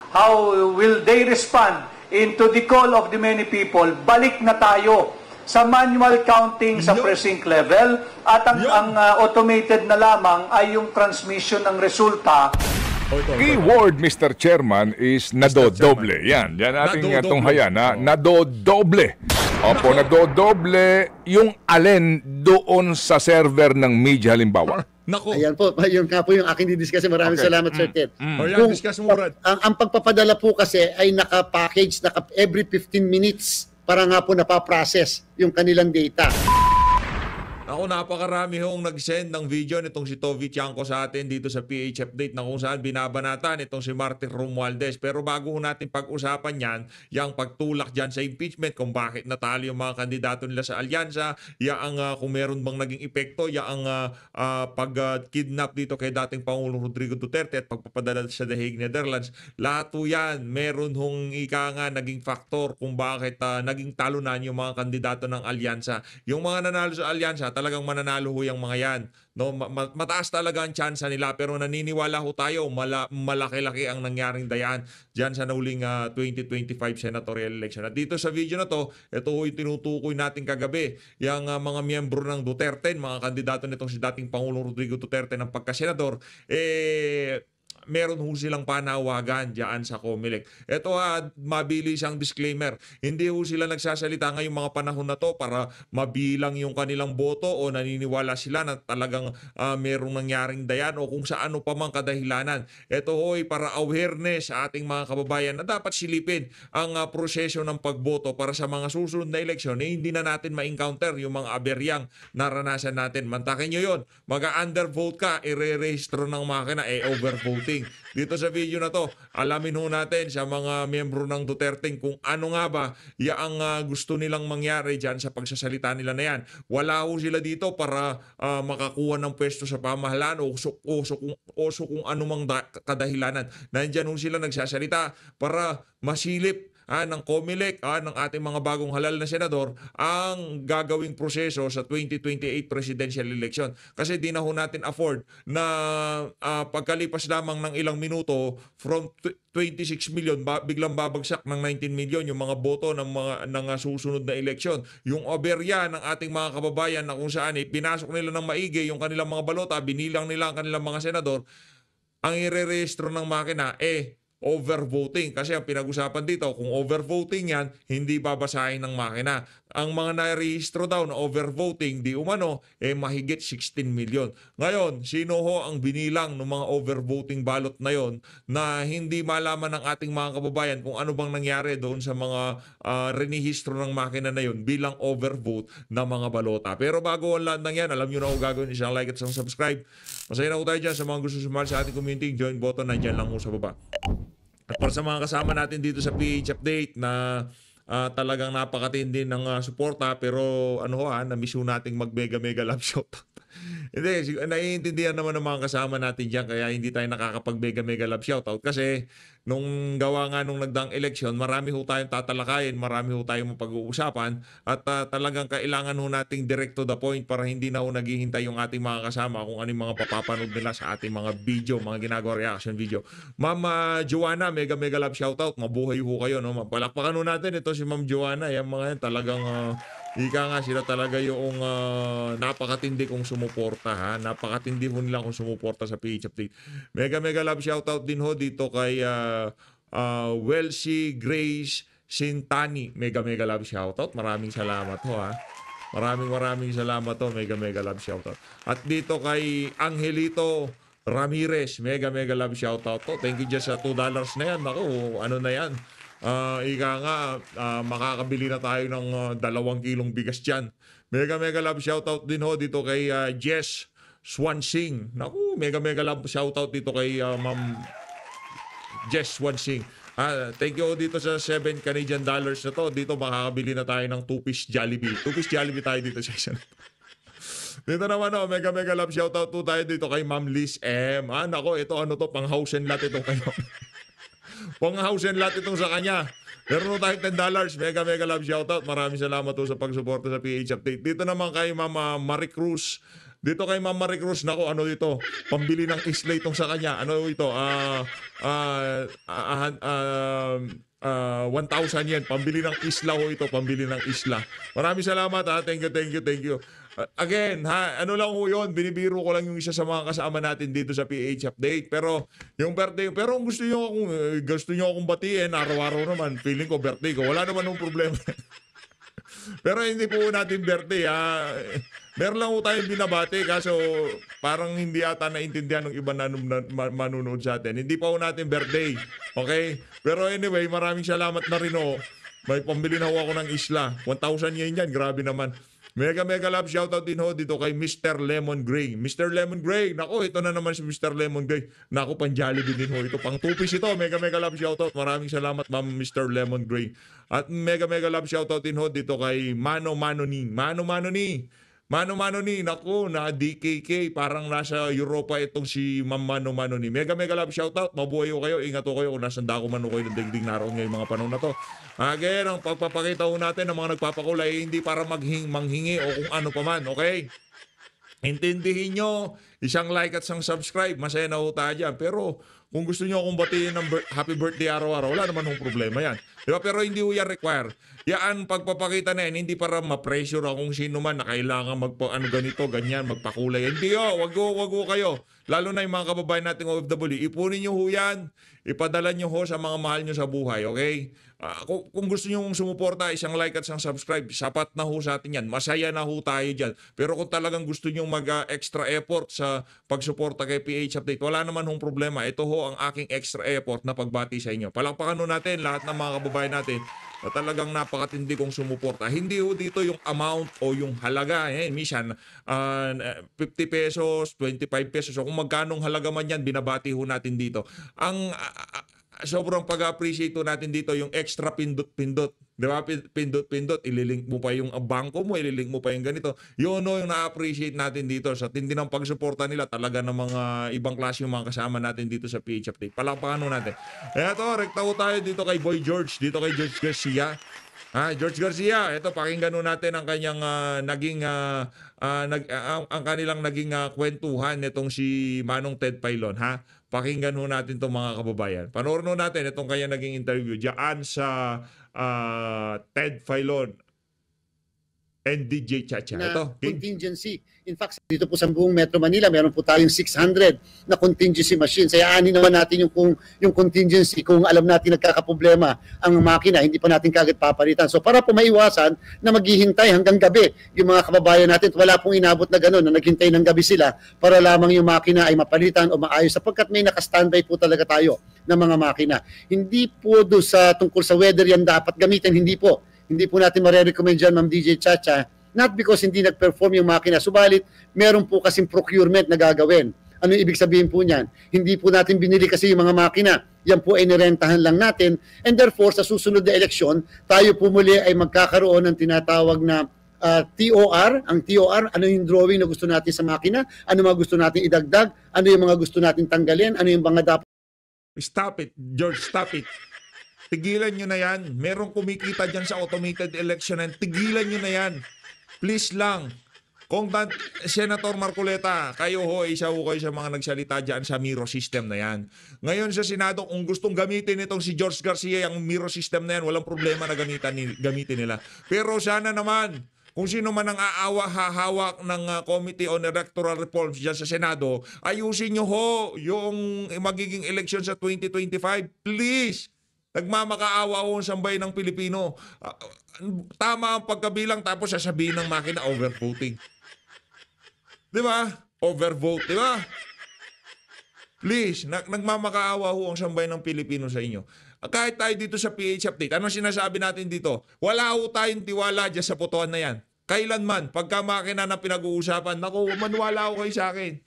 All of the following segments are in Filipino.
How will they respond into the call of the many people? Balik na tayo sa manual counting sa precinct level at ang automated na lamang ay yung transmission ng resulta. Keyword, Mr. Chairman, is nadodoble. Yan ating tunghaya na nadodoble. Opo, nadodoble yung alin doon sa server ng media halimbawa. Nako. Ayan po, yun nga po yung aking didiscuss. Maraming salamat, Sir Ted. Discuss mo, Brad. Ang pagpapadala po kasi ay naka-package, every 15 minutes para nga po napaprocess yung kanilang data. Ako, napakarami hong nag-send ng video nitong si Tovi Tiangco sa atin dito sa PH Update na kung saan binabanatan itong si Martin Romualdez. Pero bago natin pag-usapan yan, yung pagtulak dyan sa impeachment, kung bakit natalo yung mga kandidato nila sa alyansa, yung kung meron bang naging epekto, yung pag-kidnap dito kay dating Pangulong Rodrigo Duterte at pagpapadala sa The Hague, Netherlands, lahat po yan, meron hong naging faktor kung bakit naging talunan yung mga kandidato ng alyansa. Yung mga nanalo sa alyansa, talagang mananalo ho yung mga yan. No, mataas talaga ang tsansa nila, pero naniniwala ho tayo malaki-laki ang nangyaring dayan diyan sa nauling 2025 senatorial election. At dito sa video na to, ito ho yung tinutukoy natin kagabi, yung mga miyembro ng Duterte, mga kandidato nitong si dating Pangulong Rodrigo Duterte ng pagkasenador, meron ho silang panawagan diyan sa COMELEC. Ito mabilis ang disclaimer. Hindi ho sila nagsasalita ngayong mga panahon na to para mabilang yung kanilang boto o naniniwala sila na talagang merong nangyaring dayan o kung sa ano pa mang kadahilanan. Ito ho ay para awareness sa ating mga kababayan na dapat silipin ang proseso ng pagboto para sa mga susunod na eleksyon hindi na natin ma-encounter yung mga aberyang naranasan natin. Mantakin nyo yun. Mag-undervote ka, i-re-register ng makina, overvoting. Dito sa video na to, alamin ho natin sa mga miyembro ng Duterte kung ano nga ba ang gusto nilang mangyari dyan sa pagsasalita nila na yan. Wala ho sila dito para makakuha ng pwesto sa pamahalaan o kung anumang kadahilanan. Nandyan ho sila nagsasalita para masilip ng COMELEC, ng ating mga bagong halal na senador, ang gagawing proseso sa 2028 presidential election. Kasi di na ho natin afford na pagkalipas lamang ng ilang minuto from 26 million, biglang babagsak ng 19 million yung mga boto ng susunod na eleksyon. Yung oberya ng ating mga kababayan na kung saan pinasok nila ng maigi yung kanilang mga balota, binilang nila ang kanilang mga senador, ang ire-rehistro ng makina, overvoting. Kasi ang pinag-usapan dito, kung overvoting yan, hindi babasahin ng makina. Ang mga narehistro daw na overvoting, di umano, mahigit 16 million. Ngayon, sino ho ang binilang ng mga overvoting ballot na yon na hindi malaman ng ating mga kababayan kung ano bang nangyari doon sa mga renehistro ng makina na yon bilang overvote na mga balota. Pero bago ang lahat ng yan, alam nyo na ho gagawin, isang like at isang subscribe. Masaya na ho tayo dyan sa mga gusto sumali sa ating community. Join button, nandyan lang ho sa baba. At para sa mga kasama natin dito sa PH Update na talagang napakatindi ng suporta, pero na-miss nating mag-mega love shoutout. Hindi, naiintindihan naman ng mga kasama natin dyan kaya hindi tayo nakakapag-mega love shoutout kasi nung gawa nga nung nagdaang eleksyon, marami ho tayong tatalakayin, marami ho tayong mapag-uusapan at talagang kailangan ho nating direct to the point para hindi na ho naghihintay yung ating mga kasama kung ano yung mga papapanood nila sa ating mga video, mga ginagawa reaction video. Ma'am Joanna, mega love shoutout, mabuhay ho kayo, no? Palakpakan ho natin ito si Ma'am Joanna, yung mga yan talagang ika nga sila talaga yung napakatindi kong sumuporta ha. Napakatindi ho nila kung sumuporta sa PH Update. Mega love shoutout din ho dito kay Welsie Grace Sintani. Mega love shoutout. Maraming salamat ho ha. Maraming salamat ho. Mega love shoutout. At dito kay Angelito Ramirez. Mega love shoutout to. Thank you just sa $2 na yan. Ako, ano na yan. Ika nga, makakabili na tayo ng 2 kilong bigas dyan. Mega love shoutout din ho dito kay Jess Swansing. Naku, mega love shoutout dito kay Ma'am Jess Swansing. Thank you dito sa $7 Canadian na to. Dito makakabili na tayo ng 2-piece Jollibee. 2-piece Jollibee tayo dito sa isa. Dito naman mega love shoutout to tayo dito kay Ma'am Liz M. Nako, ito pang house and lot ito kayo. Pang house and lot itong sa kanya. Meron tayong $10. Mega love shoutout. Maraming salamat po sa pagsuporta sa PH Update. Dito naman kay Mama Marie Cruz Dito kay Ma'am Marie Cruz, nako, ano ito? Pambili ng isla itong sa kanya. Ano ito? 1,000 yen. Pambili ng isla ho ito. Pambili ng isla. Maraming salamat ha. Thank you. Again, ha, ano lang ho yun, binibiro ko lang yung isa sa mga kasama natin dito sa PH Update. Pero yung birthday, pero kung gusto nyo akong batiin, araw-araw naman, feeling ko birthday ko, wala naman ng problema. Pero hindi po natin birthday, ha. Meron lang po tayong binabati, kaso parang hindi ata naintindihan ng iba na manunood sa atin. Hindi pa po natin birthday, okay? Pero anyway, maraming salamat na rin ho. May pambili na ho ako ng isla. 1,000 yen yan, grabe naman. Mega love shoutout din ho dito kay Mr. Lemon Gray. Mr. Lemon Gray, nako, ito na naman si Mr. Lemon Gray. Nako, pang Jollibee din ho ito. Pang tupis ito. Mega love shoutout. Maraming salamat, Ma'am Mr. Lemon Gray. At mega love shoutout din ho dito kay Mano Manoni. Mano ni, naku, na DKK, parang nasa Europa itong si Ma'am Mano ni. Mega love shoutout, mabuhay ko kayo, ingat ko kayo kung nasan dako man kayo ng digdig naroon ngayong mga panahon na to. Again, ang pagpapakita ko natin ng mga nagpapakulay, hindi para manghingi o kung ano pa man, okay? Intindihin nyo, isang like at isang subscribe, masaya na ho tayo dyan. Pero kung gusto nyo akong batiin ng happy birthday araw-araw, wala naman hong problema yan. Diba? Pero hindi ho yan require. Yan, pagpapakita na yan, hindi para ma-pressure akong sino man na kailangan ganito, ganyan, magpakulay. Hindi ho, wag ho kayo. Lalo na yung mga kababayan nating OFW, ipunin nyo ho yan, ipadala nyo ho sa mga mahal nyo sa buhay, okay? Kung gusto nyo sumuporta, isang like at isang subscribe, sapat na ho sa atin yan. Masaya na ho tayo dyan. Pero kung talagang gusto nyo mag-extra effort sa pagsuporta kay PH Update, wala naman hong problema. Ito ho ang aking extra effort na pagbati sa inyo. Palakpakan ho natin lahat ng mga kababayan natin na talagang napakatindi kong sumuporta. Hindi ho dito yung amount o yung halaga. Minsan, 50 pesos, 25 pesos. O kung magkanong halaga man yan, binabati ho natin dito. Ang sobrang pag-appreciate natin dito yung extra pindot-pindot. Di ba? Pindot-pindot. Ililink mo pa yung bangko mo, ililink mo pa yung ganito. Yun o yung na-appreciate natin dito. Sa tindi ng pagsuporta nila, talaga ng mga ibang klase yung mga kasama natin dito sa PH Update. Palakpakan ho natin. Eto, rekta ho tayo dito kay Boy George. Dito kay George Garcia. George Garcia, ito pakinggan natin ang kanyang ang kanilang naging kwentuhan nitong si Manong Ted Filon, ha? Pakinggan natin 'tong mga kababayan. Panoorin natin itong kanyang naging interview diyan sa Ted Filon and DJ Chacha. Ito, contingency. In fact, dito po sa buong Metro Manila, meron po tayong 600 na contingency machines. Sayaanin naman natin yung contingency kung alam natin nagkakaproblema ang makina, hindi pa natin kagad papalitan. So para po maiwasan na maghihintay hanggang gabi yung mga kababayan natin, wala pong inabot na gano'n na naghintay ng gabi sila para lamang yung makina ay mapalitan o maayos sapagkat may naka-standby po talaga tayo ng mga makina. Hindi po doon sa tungkol sa weather yan dapat gamitin, hindi po. Hindi po natin marirecommend dyan, Ma'am DJ Chacha, not because hindi nag-perform yung makina, subalit meron po kasing procurement na gagawin. Ano yung ibig sabihin po niyan? Hindi po natin binili kasi yung mga makina. Yan po ay nirentahan lang natin. And therefore, sa susunod na eleksyon, tayo po muli ay magkakaroon ng tinatawag na TOR. Ang TOR, ano yung drawing na gusto natin sa makina? Ano mga gusto natin idagdag? Ano yung mga gusto natin tanggalin? Ano yung mga dapat? Stop it, George, stop it. Tigilan nyo na yan. Merong kumikita dyan sa automated election. Tigilan nyo na yan. Please lang. Kung Senator Marcoleta, kayo ho, isa ho kayo sa mga nagsalita dyan sa Miro system na yan. Ngayon sa Senado, kung gustong gamitin itong si George Garcia, yung Miro system na yan, walang problema na gamitin nila. Pero sana naman, kung sino man ang hahawak ng Committee on Electoral Reforms dyan sa Senado, ayusin nyo ho yung magiging election sa 2025. Please! Nagmamakaawa ho ang sambayan ng Pilipino. Tama ang pagkabilang tapos sasabihin ng makina overvoting. Di ba? Overvote, di ba? Please, nagmamakaawa ho ang sambayan ng Pilipino sa inyo. Kahit tayo dito sa PH Update, ano sinasabi natin dito? Wala ho tayong tiwala dyan sa botohan na yan. Kailanman, pagka makina na pinag-uusapan, naku, maniwala ho kayo sa akin.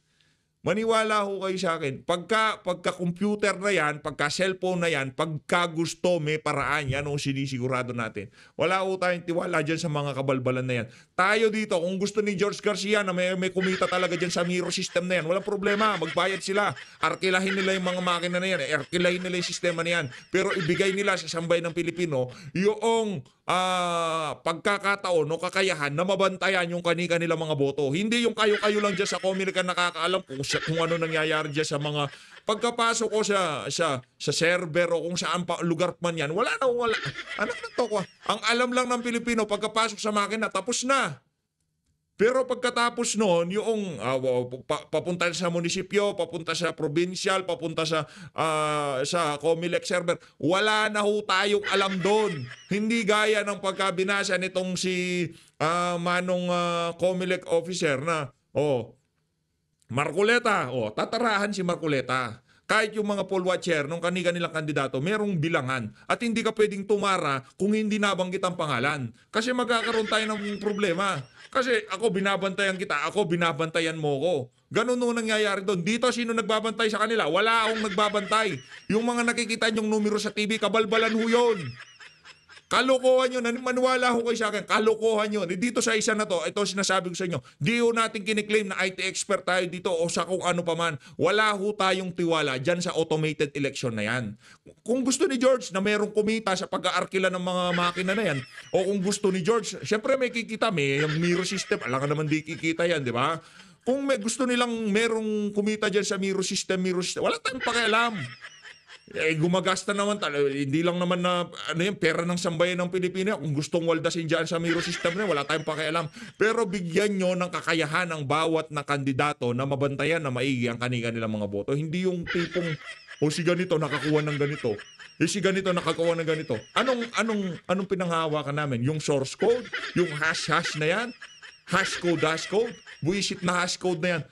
Maniwala ho kayo sa akin. Pagka computer na yan, pagka cellphone na yan, pagka gusto may paraan, yan ang sinisigurado natin. Wala ho tayong tiwala dyan sa mga kabalbalan na yan. Tayo dito, kung gusto ni George Garcia na may kumita talaga dyan sa Miro system na yan, walang problema, magbayad sila. Arkilahin nila yung mga makina na yan, arkilahin nila yung sistema na yan. Pero ibigay nila sa sambayan ng Pilipino yung pagkakataon o kakayahan na mabantayan yung kani-kanila mga boto. Hindi yung kayo-kayo lang dyan sa Comelec ang nakakaalam kung ano nangyayari dyan sa mga pagkapasok ko sa server o kung saan pa lugar man yan. Wala. Ano na to ko? Ang alam lang ng Pilipino, pagkapasok sa makina, tapos na. Pero pagkatapos noon, yung papunta sa munisipyo, papunta sa provincial, papunta sa Comelec server, wala na ho tayong alam doon. Hindi gaya ng pagkabinasa nitong si Manong Comelec officer na, Marcoleta, tatarahan si Marcoleta. Kahit yung mga poll watcher nung kanilang kandidato, merong bilangan. At hindi ka pwedeng tumara kung hindi nabanggit ang pangalan. Kasi magkakaroon tayo ng problema. Kasi ako binabantayan kita, ako binabantayan mo ko. Ganun nung nangyayari doon. Dito sino nagbabantay sa kanila? Wala akong nagbabantay. Yung mga nakikita nyong numero sa TV, kabalbalan ho yun. Kalokohan yun. Maniwala ho kayo sa akin. Kalokohan yun. Dito sa isa na to, ito sinasabi ko sa inyo, di ho natin kiniklaim na IT expert tayo dito o sa kung ano pa man. Wala ho tayong tiwala dyan sa automated election na yan. Kung gusto ni George na merong kumita sa pag-aarkila ng mga makina na yan, o kung gusto ni George, syempre may kikita, may mirror system. Alam ka naman di kikita yan, di ba? Kung may gusto nilang merong kumita dyan sa mirror system, wala tayong pakialam. Gumagasta naman hindi lang naman na pera ng sambayan ng Pilipino. Kung gustong waldasin dyan sa mirror system na wala tayong pakialam. Pero bigyan nyo ng kakayahan ang bawat na kandidato na mabantayan na maigi ang nilang mga boto. Hindi yung tipong si ganito nakakuha ng ganito. Si ganito nakakuha ng ganito. Anong pinanghahawakan namin? Yung source code? Yung hash na yan? Hash code? Buisit na hash code na yan.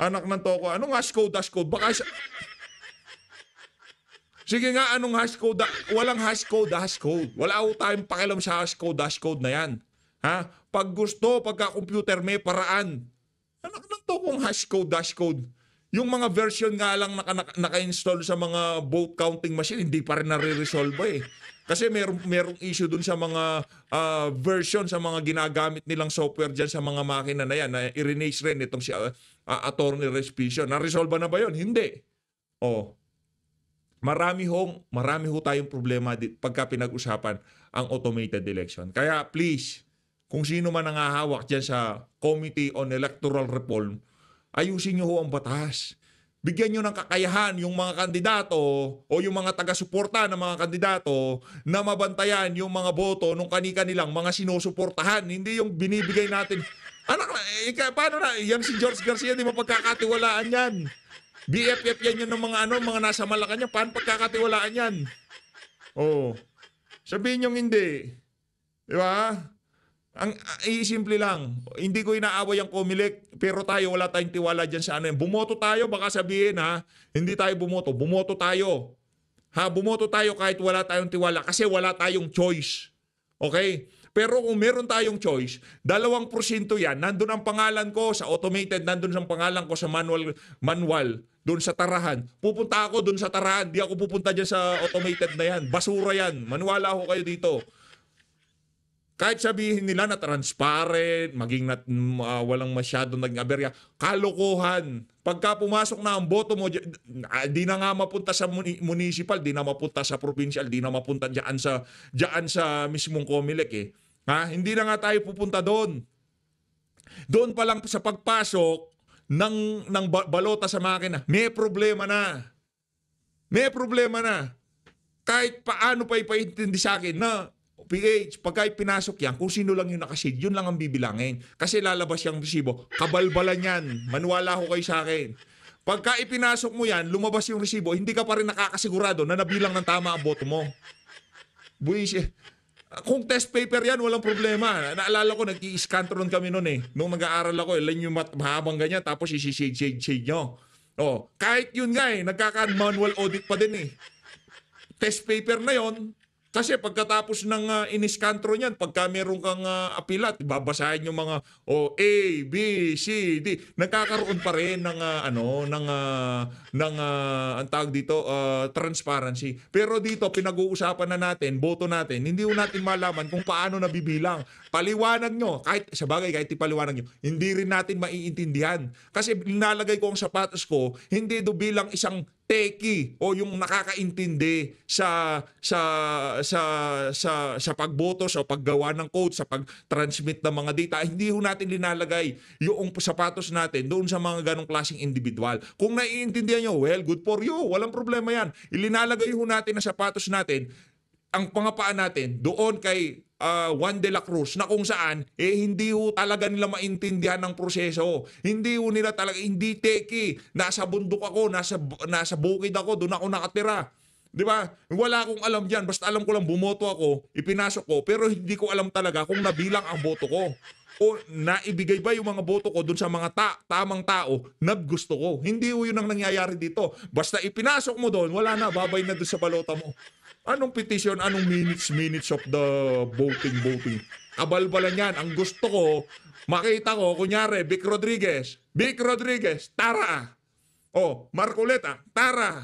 Anak ng toko. Anong hash code? Baka sige nga, anong hash code? Walang hash code. Wala ko tayong pakialam sa hash code na yan. Ha? Pag gusto, pagka-computer, may paraan. Ano to kung hash code? Yung mga version nga lang naka-install sa mga vote counting machine, hindi pa rin nare-resolve eh. Kasi merong issue dun sa mga version, sa mga ginagamit nilang software dyan sa mga makina na yan, na i-renage rin itong si Attorney Respicio. Na-resolve na ba yun? Hindi. Marami ho tayong problema pagka pinag-usapan ang automated election. Kaya please, kung sino man ang hahawak dyan sa Committee on Electoral Reform, ayusin nyo ho ang batas. Bigyan nyo ng kakayahan yung mga kandidato o yung mga taga-suporta ng mga kandidato na mabantayan yung mga boto ng kani-kanilang mga sinusuportahan. Hindi yung binibigay natin. Paano na? Yan si George Garcia, di mapagkakatiwalaan yan. BFF yan yung mga nasa Malacanang. Paano pagkakatiwalaan yan? Sabihin nyo hindi. Di ba? Simple lang. Hindi ko inaaway ang Comelec, pero tayo wala tayong tiwala dyan sa yan. Bumoto tayo, baka sabihin hindi tayo bumoto. Bumoto tayo. Bumoto tayo kahit wala tayong tiwala kasi wala tayong choice. Okay? Pero kung meron tayong choice, 2% yan, nandun ang pangalan ko sa automated, nandun ang pangalan ko sa manual, doon sa tarahan. Pupunta ako doon sa tarahan, di ako pupunta dyan sa automated na yan. Basura yan. Maniwala ako kayo dito. Kahit sabihin nila na transparent, maging walang masyadong naging aberya, kalokohan. Pagka pumasok na ang boto mo, di na nga mapunta sa municipal, di na mapunta sa provincial, di na mapunta dyan sa mismong Comelec eh. Hindi na nga tayo pupunta doon. Doon pa lang sa pagpasok ng balota sa makina, may problema na. May problema na. Kahit paano pa ipaintindi sa akin na PH, pagka pinasok yan, kung sino lang yung nakasid, yun lang ang bibilangin. Kasi lalabas yung resibo, kabalbalan yan. Maniwala ko kayo sa akin. Pagka ipinasok mo yan, lumabas yung resibo, hindi ka pa rin nakakasigurado na nabilang ng tama ang boto mo. Buwis, kung test paper yan, walang problema. Naalala ko, nag-i-scantron kami noon eh. Nung mag-aaral ako, ilan yung mahabang ganyan, tapos isi-shade nyo. Kahit yun nga eh, nagkaka-manual audit pa din eh. Test paper na yon. Kasi pagkatapos ng in-scantron yan, pagka meron kang apilat, babasahin yung mga A, B, C, D. Nagkakaroon pa rin ng ang tawag dito, transparency. Pero dito pinag-uusapan na natin, boto natin, hindi natin malaman kung paano nabibilang. paliwanag nyo. Kahit, sa bagay, kahit ipaliwanag nyo, hindi rin natin maiintindihan. Kasi nilalagay ko ang sapatos ko, hindi do bilang isang teki o yung nakakaintindi sa pagboto, sa paggawa ng code, sa pag-transmit ng mga data. Hindi ho natin linalagay yung sapatos natin doon sa mga ganong klaseng individual. Kung naiintindihan nyo, well, good for you. Walang problema yan. Ilinalagay ho natin na sapatos natin, ang pangapaan natin doon kay Juan de la Cruz, na kung saan hindi ho talaga nila maintindihan ng proseso. Hindi ho nila talaga, hindi teki. Nasa bundok ako, nasa bukid ako, doon ako nakatira. Di ba? Wala akong alam diyan. Basta alam ko lang bumoto ako, ipinasok ko, pero hindi ko alam talaga kung nabilang ang boto ko. O naibigay ba yung mga boto ko dun sa mga tamang tao na gusto ko. Hindi ho yun ang nangyayari dito. Basta ipinasok mo doon, wala na, babay na dun sa balota mo. Anong petition? Anong minutes of the voting? Kabalbalan yan. Ang gusto ko, makita ko, kunyari, Vic Rodriguez, tara. O, Marcoleta, tara.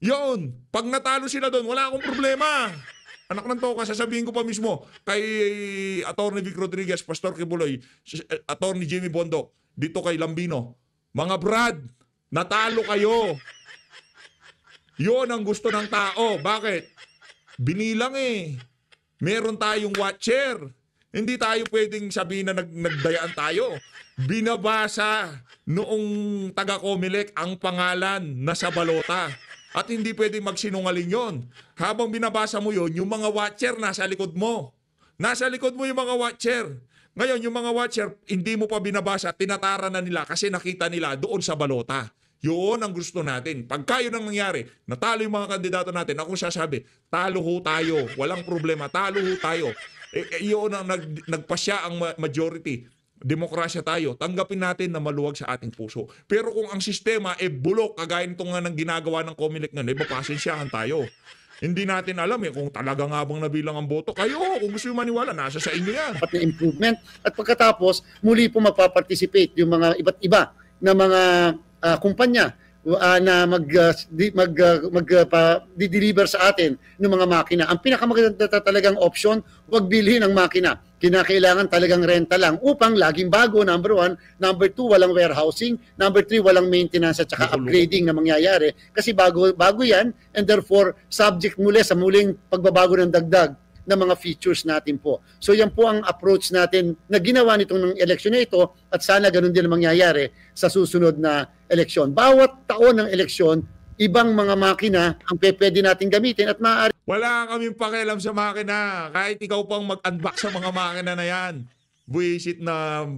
Yun. Pag natalo sila doon, wala akong problema. Anak ng toka, sasabihin ko pa mismo kay Atty. Vic Rodriguez, Pastor Kibuloy, Atty. Jimmy Bondok, dito kay Lambino. Mga Brad, natalo kayo. Yun ang gusto ng tao. Bakit? Binilang eh. Meron tayong watcher. Hindi tayo pwedeng sabihin na nagdayaan tayo. Binabasa noong taga-Comelec ang pangalan na sa balota. At hindi pwedeng magsinungaling yon. Habang binabasa mo yon, yung mga watcher nasa likod mo. Nasa likod mo yung mga watcher. Ngayon, yung mga watcher, hindi mo pa binabasa, tinatara na nila kasi nakita nila doon sa balota. Yun ang gusto natin. Pagka yun ang nangyari, natalo yung mga kandidato natin, ako sasabi, talo ho tayo. Walang problema, talo ho tayo. Yun ang nagpasya ang majority. Demokrasya tayo. Tanggapin natin na maluwag sa ating puso. Pero kung ang sistema bulok, kagaya nito nga ng ginagawa ng Comelec na, mapasensyahan tayo. Hindi natin alam kung talaga nga bang nabilang ang boto. Kayo, kung gusto yung maniwala, nasa sa inyo yan. At improvement. At pagkatapos, muli po magpa-participate yung mga iba't iba na mga kumpanya na mag-deliver sa atin ng mga makina. Ang pinakamaganda talagang option, huwag bilhin ang makina. Kinakailangan talagang renta lang upang laging bago, number 1. Number 2, walang warehousing. Number 3, walang maintenance at saka upgrading na mangyayari. Kasi bago yan, and therefore, subject muli sa muling pagbabago ng dagdag na mga features natin po. So yan po ang approach natin na ginawa nitong eleksyon na ito at sana ganun din ang mangyayari sa susunod na eleksyon. Bawat taon ng eleksyon, ibang mga makina ang pwede natin gamitin at maaari. Wala kaming pakialam sa makina. Kahit ikaw pang mag-unbox sa mga makina na yan. Buisit na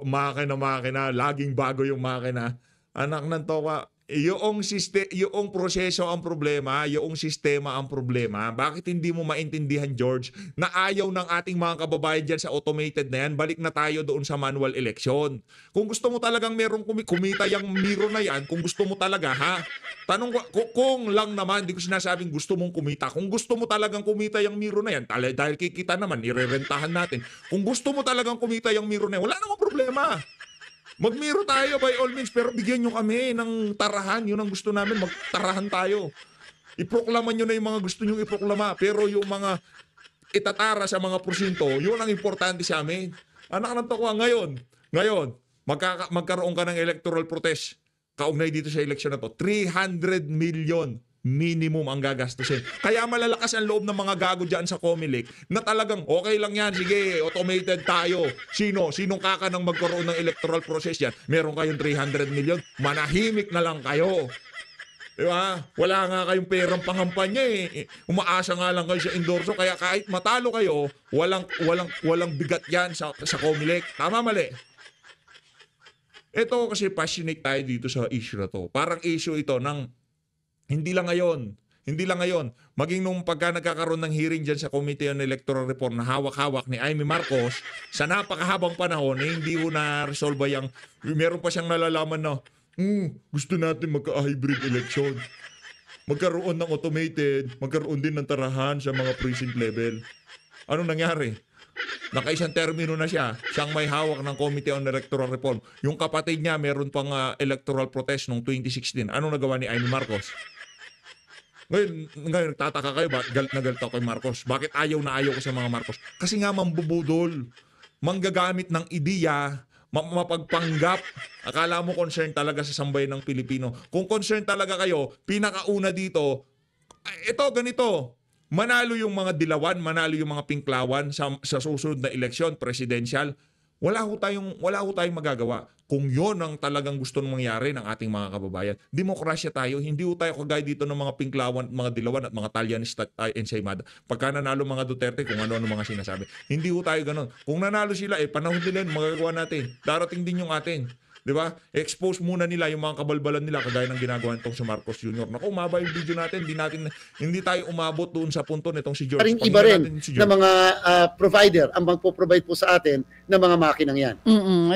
makina. Laging bago yung makina. Anak ng toka. Yung proseso ang problema, yung sistema ang problema. Bakit hindi mo maintindihan, George, na ayaw ng ating mga kababayan dyan sa automated na yan, balik na tayo doon sa manual election. Kung gusto mo talagang merong kumita yung miro na yan, kung gusto mo talaga, ha? Tanong ko, kung lang naman, hindi ko sinasabing gusto mong kumita. Kung gusto mo talagang kumita yung miro na yan, dahil kikita naman, irerentahan natin. Kung gusto mo talagang kumita yung miro na yan, wala namang problema. Magmiro tayo by all means, pero bigyan nyo kami ng tarahan. Yun ang gusto namin, magtarahan tayo. Iproklama nyo na yung mga gusto nyo iproklama. Pero yung mga itatara sa mga porsyento, yun ang importante sa amin. Anak ng tokwa, ngayon, magkaroon ka ng electoral protest. Kaugnay dito sa eleksyon na to, 300 million minimum ang gagastusin. Kaya malalakas ang loob ng mga gago dyan sa Comelec na talagang okay lang yan, sige, automated tayo. Sinong kakanang magkaroon ng electoral process yan? Meron kayong 300 million, manahimik na lang kayo. Diba? Wala nga kayong perang pangampanya eh. Umaasa nga lang kayo sa endorso, kaya kahit matalo kayo, walang bigat yan sa Comelec. Tama, mali? Ito kasi passionate tayo dito sa issue na to. Parang issue ito ng hindi lang ngayon. Maging nung pagka nagkakaroon ng hearing dyan sa Committee on Electoral Reform na hawak-hawak ni Amy Marcos, sa napakahabang panahon, hindi ko na-resolve yung meron pa siyang nalalaman na gusto natin magka-hybrid election. Magkaroon ng automated, magkaroon din ng tarahan sa mga precinct level. Anong nangyari? Nakaisang termino na siya. Siyang may hawak ng Committee on Electoral Reform. Yung kapatid niya meron pang electoral protest noong 2016. Anong nagawa ni Amy Marcos? Ngayon nagtataka kayo, galit na galit ako kay Marcos. Bakit ayaw na ayaw ko sa mga Marcos? Kasi nga mambubudol, manggagamit ng ideya, mapagpanggap. Akala mo concern talaga sa sambayan ng Pilipino. Kung concern talaga kayo, pinakauna dito, ito ganito, manalo yung mga dilawan, manalo yung mga pinklawan sa susunod na eleksyon, presidential. Wala ho tayong magagawa. Kung yon ang talagang gusto nang mangyari ng ating mga kababayan. Demokrasya tayo, hindi ho tayo kagaya dito ng mga pinklawan, mga dilawan at mga Talyanista at ensaymada. Pagka nanalo mga Duterte, kung ano-ano mga sinasabi. Hindi ho tayo ganun. Kung nanalo sila, panahon nila yun, magagawa natin. Darating din yung atin. Di ba? Expose muna nila yung mga kabalbalan nila kagaya ng ginagawa nitong si Marcos Jr. Naku, umaba yung video natin. Hindi tayo umabot doon sa punto nitong si George. Iba rin na mga provider ang magpo-provide po sa atin ng mga makinang yan.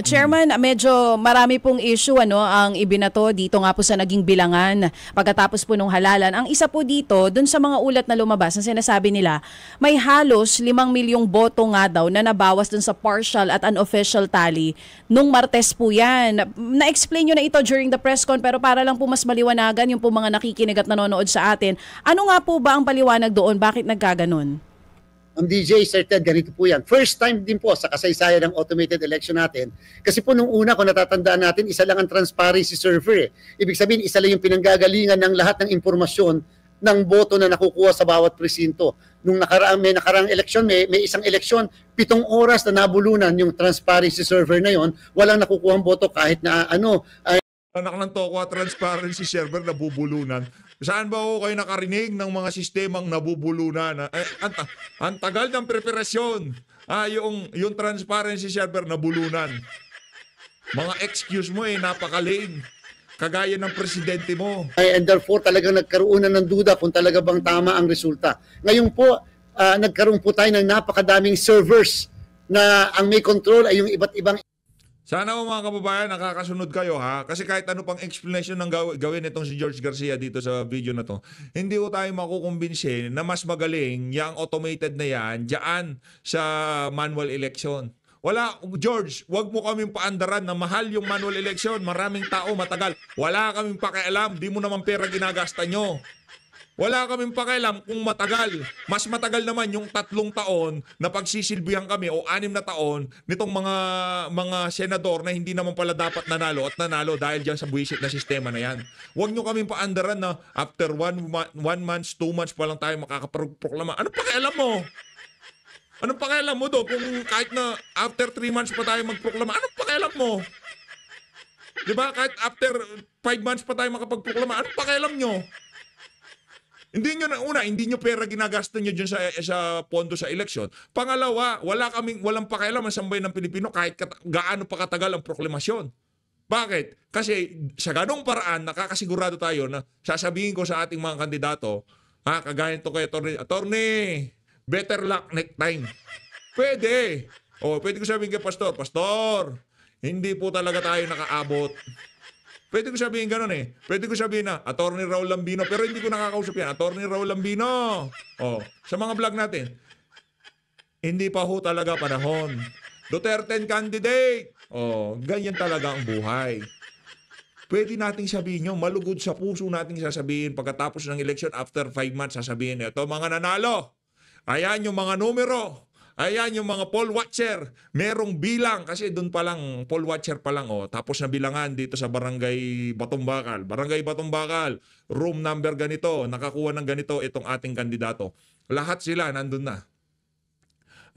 Chairman, medyo marami pong issue ang ibinato dito nga po sa naging bilangan pagkatapos po nung halalan. Ang isa po dito, dun sa mga ulat na lumabas, na sinasabi nila, may halos 5 milyong boto nga daw na nabawas dun sa partial at unofficial tally nung Martes po yan. Na-explain nyo na ito during the press con, pero para lang po mas maliwanagan yung po mga nakikinig at nanonood sa atin. Ano nga po ba ang paliwanag doon? Bakit nagkaganon? Ang DJ, Sir Ted, ganito po yan. First time din po sa kasaysayan ng automated election natin. Kasi po nung una, kung natatandaan natin, isa lang ang transparency server. Ibig sabihin, isa lang yung pinanggagalingan ng lahat ng impormasyon ng boto na nakukuha sa bawat presinto. Nung may nakaraang eleksyon, may isang eleksyon, 7 oras na nabulunan yung transparency server na yon, walang nakukuha boto kahit na Anak ng Tokwa transparency server nabubulunan. Saan ba ho kayo nakarinig ng mga sistemang nabubulunan? Ang tagal ng preparasyon. Yung transparency server nabulunan. Mga excuse mo napakaliin. Kagaya ng presidente mo. And therefore talagang nagkaroon na ng duda kung talaga bang tama ang resulta. Ngayon po, nagkaroon po tayo ng napakadaming servers na ang may control ay yung iba't ibang. Sana mga kababayan, nakakasunod kayo ha. Kasi kahit ano pang explanation ng gawin itong si George Garcia dito sa video na to, hindi ko tayo makukumbinsin na mas magaling yung automated na yan dyan sa manual election. Wala, George, wag mo kaming paandaran na mahal yung manual election. Maraming tao, matagal. Wala kaming pakialam. Di mo naman pera ginagasta nyo. Wala kaming pakialam kung matagal. Mas matagal naman yung 3 taon na pagsisilbihan kami o 6 na taon nitong mga senador na hindi naman pala dapat nanalo at nanalo dahil dyan sa buwisit na sistema na yan. Huwag nyo kaming paandaran na after 1 month, 2 months pa lang tayo makakaproklama. Anong pakialam mo? Anong pakialam mo kung kahit na after 3 months pa tayo magproklama? Anong pakialam mo? Diba? Kahit after 5 months pa tayo makapagproklama, anong pakialam nyo? Hindi nyo pera ginagasto nyo dyan sa pondo sa eleksyon. Pangalawa, walang pakialam ang sambayan ng Pilipino kahit gaano pa katagal ang proklamasyon. Bakit? Kasi sa ganong paraan, nakakasigurado tayo na sasabihin ko sa ating mga kandidato, kagaya ito kay Attorney, better luck next time. Pwede. Pwede ko sabihin kay Pastor, hindi po talaga tayo nakaabot. Pwede ko sabihin ganun Pwede ko sabihin na, Attorney Raul Lambino, pero hindi ko nakakausap yan. Attorney Raul Lambino. Sa mga vlog natin, hindi pa ho talaga panahon. Duterte candidate. Ganyan talaga ang buhay. Pwede nating sabihin nyo, malugod sa puso nating sasabihin pagkatapos ng election, after 5 months, sasabihin, ito mga nanalo. Ayan yung mga numero. Ayan yung mga poll watcher. Merong bilang kasi doon pa lang, poll watcher pa lang. Tapos na bilangan dito sa Barangay Batumbakal. Barangay Batumbakal, room number ganito, nakakuha ng ganito itong ating kandidato. Lahat sila nandun na.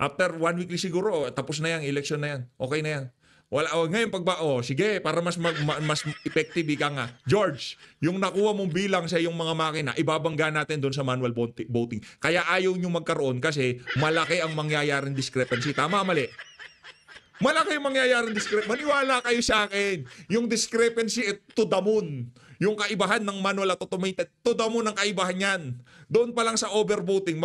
After 1 week siguro, tapos na yan, election na yan. Okay na yan. Ngayon sige, para mas effective ka nga. George, yung nakuha mong bilang sa iyong mga makina, ibabangga natin doon sa manual voting. Kaya ayaw nyo magkaroon kasi malaki ang mangyayaring discrepancy. Tama, mali? Malaki ang mangyayaring discrepancy. Maniwala kayo sa akin. Yung discrepancy to the moon. Yung kaibahan ng manual at automated, to the moon ang kaibahan yan. Doon pa lang sa overvoting,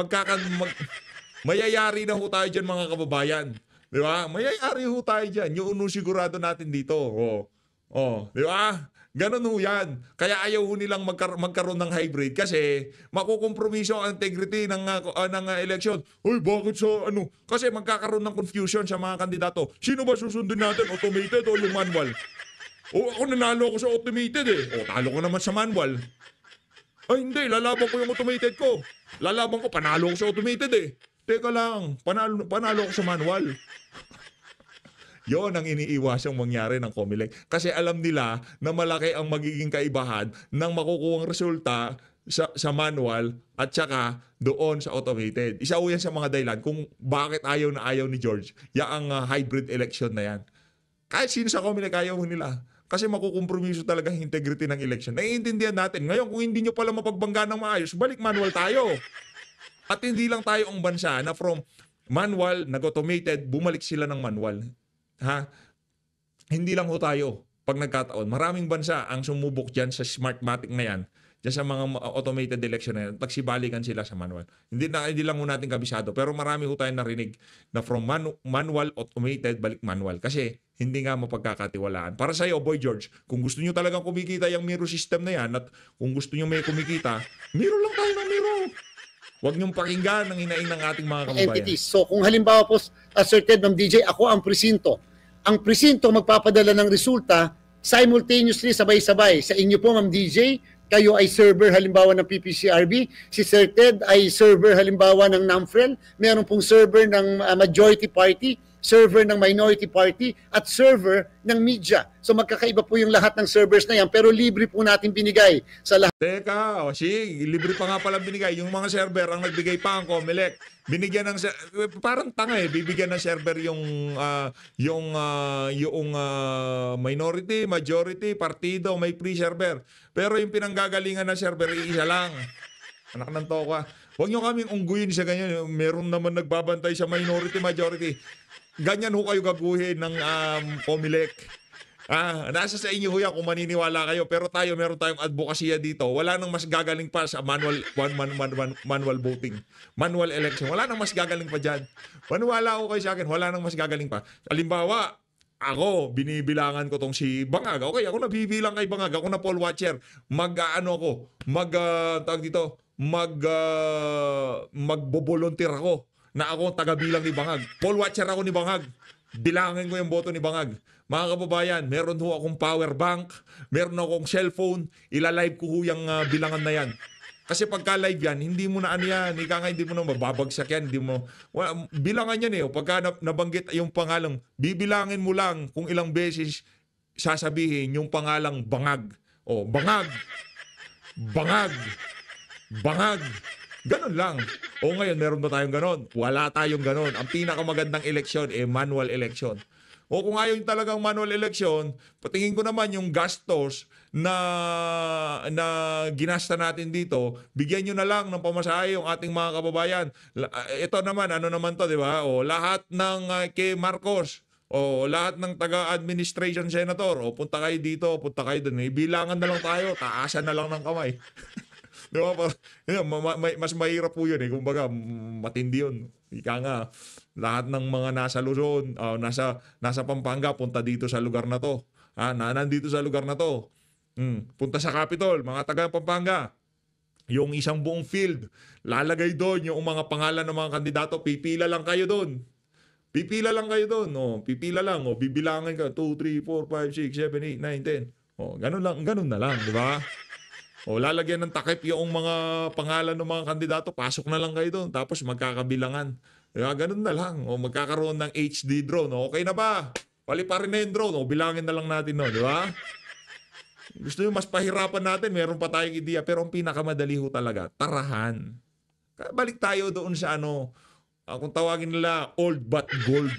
mayayari na ho tayo dyan mga kababayan. Di ba? Mayayari ho tayo dyan. Yung sigurado natin dito. Di ba? Ganun ho yan. Kaya ayaw ho nilang magkaroon ng hybrid kasi makukompromiso ang integrity ng election. Uy, bakit Kasi magkakaroon ng confusion sa mga kandidato. Sino ba susundin natin? Automated o yung manual? Ako nanalo ako sa automated Talo ko naman sa manual. Ay hindi, lalaban ko yung automated ko. Lalaban ko, panalo ko sa automated eh. Teka lang, panalo ko sa manual. Yon ang iniiwasang mangyari ng COMELEC. Kasi alam nila na malaki ang magiging kaibahan ng makukuhang resulta sa manual at saka doon sa automated. Isa yan sa mga dahilan kung bakit ayaw na ayaw ni George ang hybrid election na yan. Kahit sino sa COMELEC ayaw nila. Kasi makukompromiso talaga ang integrity ng election. Naiintindihan natin. Ngayon, kung hindi nyo pala mapagbangga ng maayos, balik manual tayo. At hindi lang tayo ang bansa na from manual, nag-automated, bumalik sila ng manual. Ha? Hindi lang ho tayo pag nagkataon. Maraming bansa ang sumubok dyan sa Smartmatic na yan, dyan sa mga automated election na yan, tagsibalikan sila sa manual. Hindi lang ho natin kabisado, pero marami ho tayong narinig na from manual, automated, balik manual. Kasi hindi nga mapagkakatiwalaan. Para sa iyo, Boy George, kung gusto nyo talagang kumikita yung Miro system na yan at kung gusto nyo may kumikita, Miro lang tayo ng Miro. Huwag niyong pakinggan ang hinaing ng ating mga kababayan. Entities. So kung halimbawa po asserted ng DJ, ako ang presinto. Ang presinto magpapadala ng resulta simultaneously, sabay-sabay. Sa inyo po, Ma'am DJ, kayo ay server halimbawa ng PPCRB, si Sir Ted ay server halimbawa ng NAMFREL, meron pong server ng majority party, server ng minority party, at server ng media. So magkakaiba po yung lahat ng servers na yan, pero libre po natin binigay sa lahat. Teka, libre pa nga pala binigay. Yung mga server ang nagbigay pa ang COMELEC. Binigyan ng parang tanga bibigyan ng server yung minority, majority, partido, may free server. Pero yung pinanggagalingan ng server isa lang. Anak ng toka. Huwag nyo kaming ungguyin sa ganyan. Meron naman nagbabantay sa minority, majority. Ganyan ho kayo gaguhin ng COMELEC. Nasa sa inyo ho yan kung maniniwala kayo. Pero meron tayong advokasya dito. Wala nang mas gagaling pa sa manual voting. Manual election. Wala nang mas gagaling pa dyan. Maniwala ko kayo sa akin, wala nang mas gagaling pa. Halimbawa, ako, binibilangan ko tong si Bangag. Okay, ako nabibilang kay Bangag. Ako na poll watcher. Magbo-volunteer ako na ako taga-bilang ni Bangag. Poll watcher ako ni Bangag. Bilangin ko yung boto ni Bangag. Mga kababayan, meron ho akong power bank, meron akong cellphone, ilalive ko ho yung bilangan na yan. Kasi pagka live yan, hindi mo na hindi mo na mababagsak yan, bilangan yan pagka nabanggit yung pangalang, bibilangin mo lang kung ilang beses sasabihin yung pangalang Bangag. Bangag. Bangag. Bangag. Ganon lang. Ngayon, meron ba tayong ganon? Wala tayong ganon. Ang pinakamagandang eleksyon, manual election. Kung ayaw yung talagang manual election, patingin ko naman yung gastos na ginasta natin dito, bigyan nyo na lang ng pamasahe yung ating mga kababayan. Ito naman, di ba? Lahat ng kay Marcos, lahat ng taga-administration senator, punta kayo dito, punta kayo doon. Bilangan na lang tayo, taasan na lang ng kamay. Di ba? Mas mahirap po yun Kumbaga, matindi yun. Ika nga, lahat ng mga nasa Luzon, nasa Pampanga, punta dito sa lugar na to. Nandito sa lugar na to. Punta sa Capitol, mga taga Pampanga. Yung isang buong field, lalagay doon yung mga pangalan ng mga kandidato, pipila lang kayo doon. Pipila lang kayo doon. Pipila lang. Bibilangin ka, 2, 3, 4, 5, 6, 7, 8, 9, 10. Ganun na lang, di ba? Lalagyan ng takip yung mga pangalan ng mga kandidato, pasok na lang kayo doon, tapos magkakabilangan. Ganun na lang. Magkakaroon ng HD drone. Okay na ba? Paliparin na yung drone. Bilangin na lang natin, di ba? Gusto nyo mas pahirapan natin, meron pa tayong ideya, pero ang pinakamadali ho talaga, tarahan. Balik tayo doon sa kung tawagin nila, old but gold.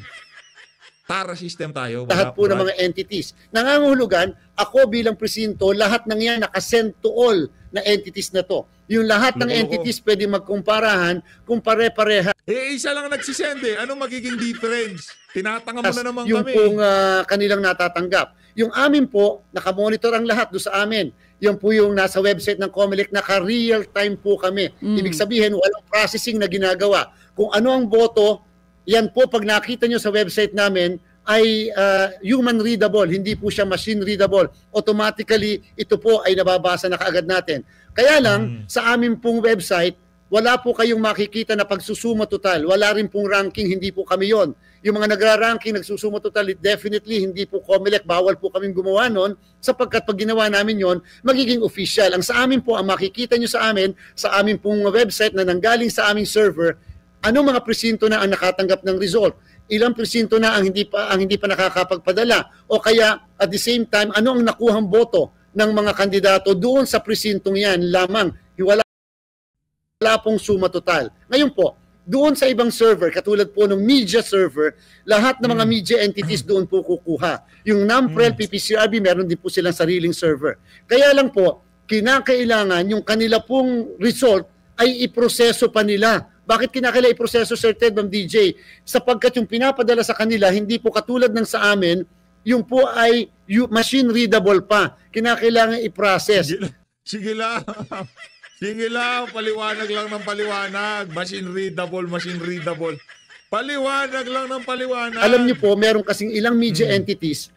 Tara system tayo. Lahat po ng mga entities. Nangangahulugan, ako bilang presinto, lahat ng yan nakasend to all na entities na to. Yung lahat ng entities pwede magkumparahan kung pare-pareha. Isa lang nagsisend Anong magiging difference? Tinatanga mo na naman yung kami. Yung pong kanilang natatanggap. Yung amin po, nakamonitor ang lahat doon sa amin. Yan po yung nasa website ng COMELEC, naka-real time po kami. Ibig sabihin, walang processing na ginagawa. Kung ano ang boto, yan po pag nakita nyo sa website namin ay human readable, hindi po siya machine readable. Automatically, ito po ay nababasa na kaagad natin. Kaya lang, sa amin pong website, wala po kayong makikita na pagsusuma total. Wala rin pong ranking, hindi po kami yon. Yung mga nagra-ranking, nagsusuma total, definitely hindi po COMELEC, bawal po kaming gumawa nun, sapagkat pag ginawa namin yon, magiging official. Ang sa amin po, ang makikita nyo sa amin pong website na nanggaling sa aming server, ano mga presinto na ang nakatanggap ng result, ilang presinto na ang hindi pa nakakapagpadala, o kaya at the same time, ano ang nakuhang boto ng mga kandidato doon sa presintong yan lamang. Wala pong suma total. Ngayon po, doon sa ibang server, katulad po ng media server, lahat ng mga media entities doon po kukuha. Yung NAMPREL, PPCRB, meron din po silang sariling server. Kaya lang po, kinakailangan yung kanila pong result ay iproseso pa nila. Bakit kinakailangan iproseso, Sir Ted, Ma'am DJ? Sapagkat yung pinapadala sa kanila, hindi po katulad ng sa amin, yung po ay machine readable pa. Kinakailangan i-process. Sige lang. Sige lang, paliwanag lang ng paliwanag. Machine readable. Paliwanag lang ng paliwanag. Alam niyo po, meron kasing ilang media entities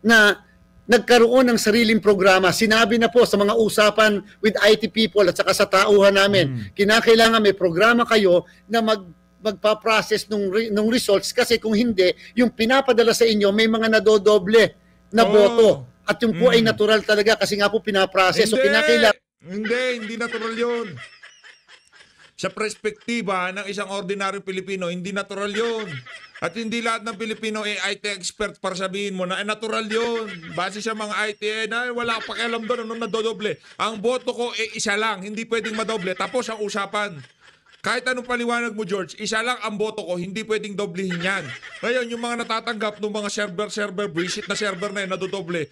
na nagkaroon ng sariling programa. Sinabi na po sa mga usapan with IT people at saka sa tauhan namin, kinakailangan may programa kayo na magpa-process ng results, kasi kung hindi, yung pinapadala sa inyo may mga nadodoble na boto. At yung po ay natural talaga kasi nga po pinaprocess. So kinakailangan Hindi natural yun. Sa perspektiba ng isang ordinaryong Pilipino, hindi natural yun. At hindi lahat ng Pilipino ay IT expert para sabihin mo na natural yun. Base sa mga IT, na wala pa pakialam doon, anong nadodoble. Ang boto ko isa lang, hindi pwedeng madoble. Tapos ang usapan. Kahit anong paliwanag mo, George, isa lang ang boto ko, hindi pwedeng doblehin yan. Ngayon, yung mga natatanggap ng mga server, visit na server na yun, nadodoble,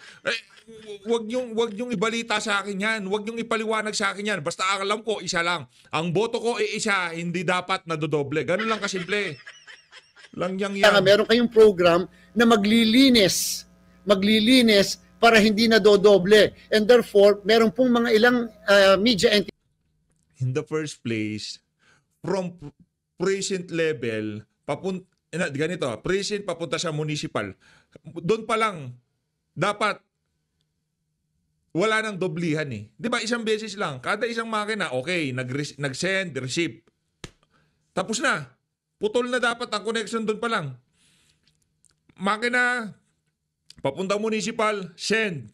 wag niyong ibalita sa akin yan. Wag niyong ipaliwanag sa akin yan. Basta alam ko, isa lang. Ang boto ko isa, hindi dapat nadodoble. Ganun lang kasimple. Lang yan. Meron kayong program na maglilinis para hindi nadodoble. And therefore, meron pong mga ilang media entities. In the first place, from precinct level, precinct papunta sa municipal, doon pa lang, dapat wala nang doblihan eh. Di ba, isang beses lang. Kada isang makina, okay, nag-send, receive. Tapos na. Putol na dapat ang connection doon pa lang. Makina, papunta municipal, send.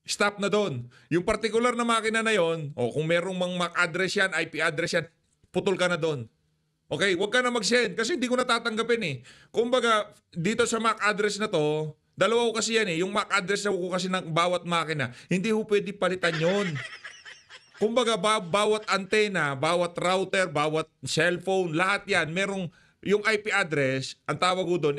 Stop na doon. Yung particular na makina na yon, kung merong MAC address yan, IP address yan, putol ka na doon. Okay, huwag ka na mag-send kasi hindi ko natatanggapin eh. Kumbaga, dito sa MAC address na to, dalawa ko kasi yan eh. Yung MAC address na ko kasi ng bawat makina, hindi ko pwede palitan yon. Kumbaga, bawat antena, bawat router, bawat cellphone, lahat yan, merong yung IP address, ang tawag ko doon,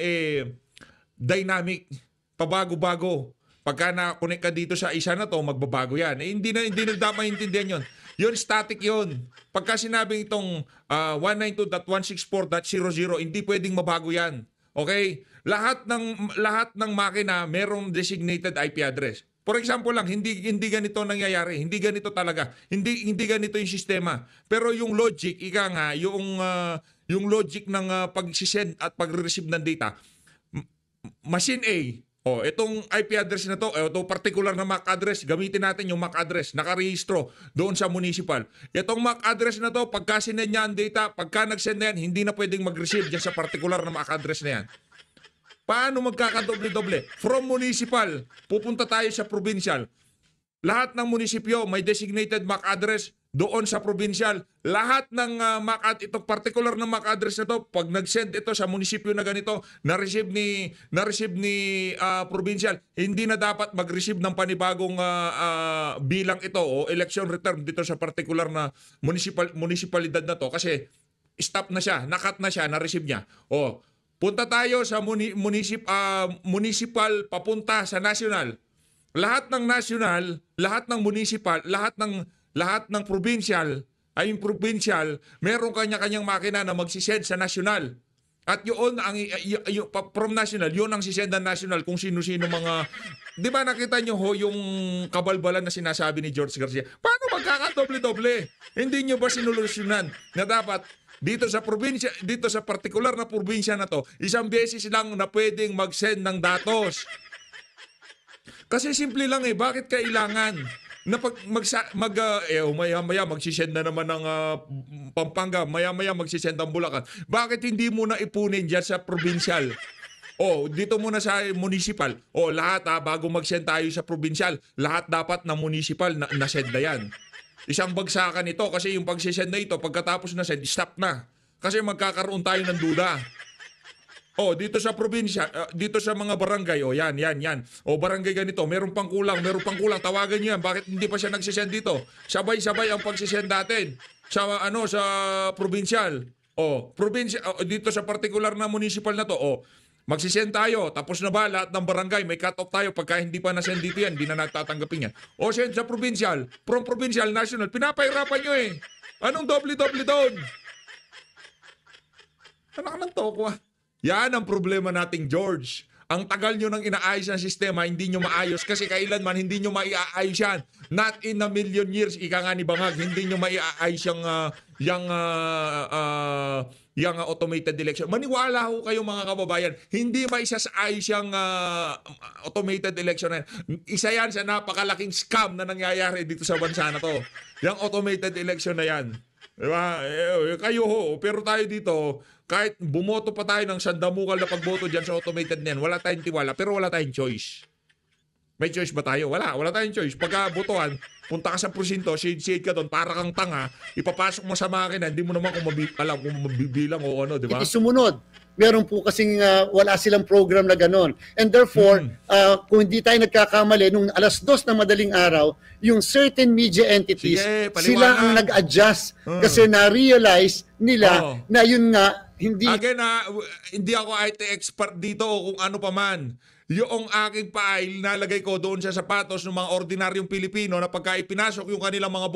dynamic, pabago-bago. Pagka na-connect ka dito sa isa na to, magbabago yan. Hindi na dapat maintindihan yon. Yun, static yun. Pagka sinabing itong 192.164.00, hindi pwedeng mabago yan. Okay? Lahat ng makina merong designated IP address. For example lang, hindi ganito nangyayari. Hindi ganito talaga. Hindi ganito yung sistema. Pero yung logic, yung logic ng pag-send at pag-receive ng data, machine A, itong IP address na to, itong particular na MAC address, gamitin natin yung MAC address, nakarehistro doon sa municipal. Itong MAC address na to, pagka sinend niya ang data, pagka nag-send na yan, hindi na pwedeng mag-receive dyan sa particular na MAC address na yan. Paano magkakadoble-doble? From municipal, pupunta tayo sa provincial. Lahat ng munisipyo may designated MAC address doon sa provincial. Lahat ng itong particular na MAC address na to, pag nag-send ito sa munisipyo na ganito, na-receive ni provincial, hindi na dapat mag-receive ng panibagong bilang ito o election return dito sa particular na munisipalidad na to kasi stop na siya, nakat na siya, na-receive niya. Punta tayo sa municipal papunta sa national. Lahat ng national, lahat ng municipal, lahat ng provincial, ay yung provincial, meron kanya-kanyang makina na magsisend sa national. At yun, from national, yun ang sisend ng national kung sino-sino mga... Di ba nakita nyo yung kabalbalan na sinasabi ni George Garcia? Paano magkakadoble-doble? Hindi nyo ba sinulusyonan na dapat dito sa probinsya, dito sa particular na probinsya na to, isang beses lang na pwedeng mag-send ng datos? Kasi simple lang bakit kailangan? na pag maya-maya magsisend na naman ng Pampanga, maya-maya magsisend ng Bulacan. Bakit hindi mo na ipunin dyan sa provincial? Dito muna sa municipal. Lahat bago mag-send tayo sa provincial, lahat dapat na municipal na send na yan. Isang bagsakan ito kasi yung pagsisend na ito, pagkatapos na send, stop na. Kasi magkakaroon tayo ng duda. Dito sa probinsya, dito sa mga barangay, yan. Barangay ganito, meron pang kulang, tawagan niyo yan. Bakit hindi pa siya nagsisend dito? Sabay-sabay ang pagsisend natin sa sa provincial. Dito sa particular na municipal na to, magsisend tayo, tapos na ba lahat ng barangay, may cut-off tayo pagka hindi pa na-send dito yan, hindi na natatanggapin yan. Send sa provincial, from provincial, national, pinapahirapan nyo eh. Anong doble-doble doon? Anak ng toko. Yan ang problema nating George. Ang tagal nyo nang inaayos ng sistema, hindi nyo maayos kasi kailanman hindi nyo maiaayos yan. Not in a million years, ika nga ni Bangag, hindi nyo maiaayos yung automated election. Maniwala ho kayo mga kababayan, hindi maisasaayos yung automated election na yan. Isa yan sa napakalaking scam na nangyayari dito sa bansa na to. Yung automated election na yan. Diba? Kayo ho, pero tayo dito, kahit bumoto pa tayo ng sandamukal na pagboto dyan sa automated na yan, wala tayong tiwala, pero wala tayong choice. May choice ba tayo? Wala tayong choice. Pagka botohan, punta ka sa presinto, shade ka doon, para kang tanga, ipapasok mo sa makina, hindi mo naman kung alam kung mabibilang o ano, di ba? Iti sumunod. Meron po kasing wala silang program na ganon. And therefore, kung hindi tayo nagkakamali, nung 2:00 ng madaling araw, yung certain media entities, sila ang nag-adjust kasi na-realize nila na yun nga, hindi... Again, hindi ako IT expert dito o kung ano pa man. Yung aking file, nalagay ko doon sa sapatos ng mga ordinaryong Pilipino na pagka ipinasok yung kanilang mga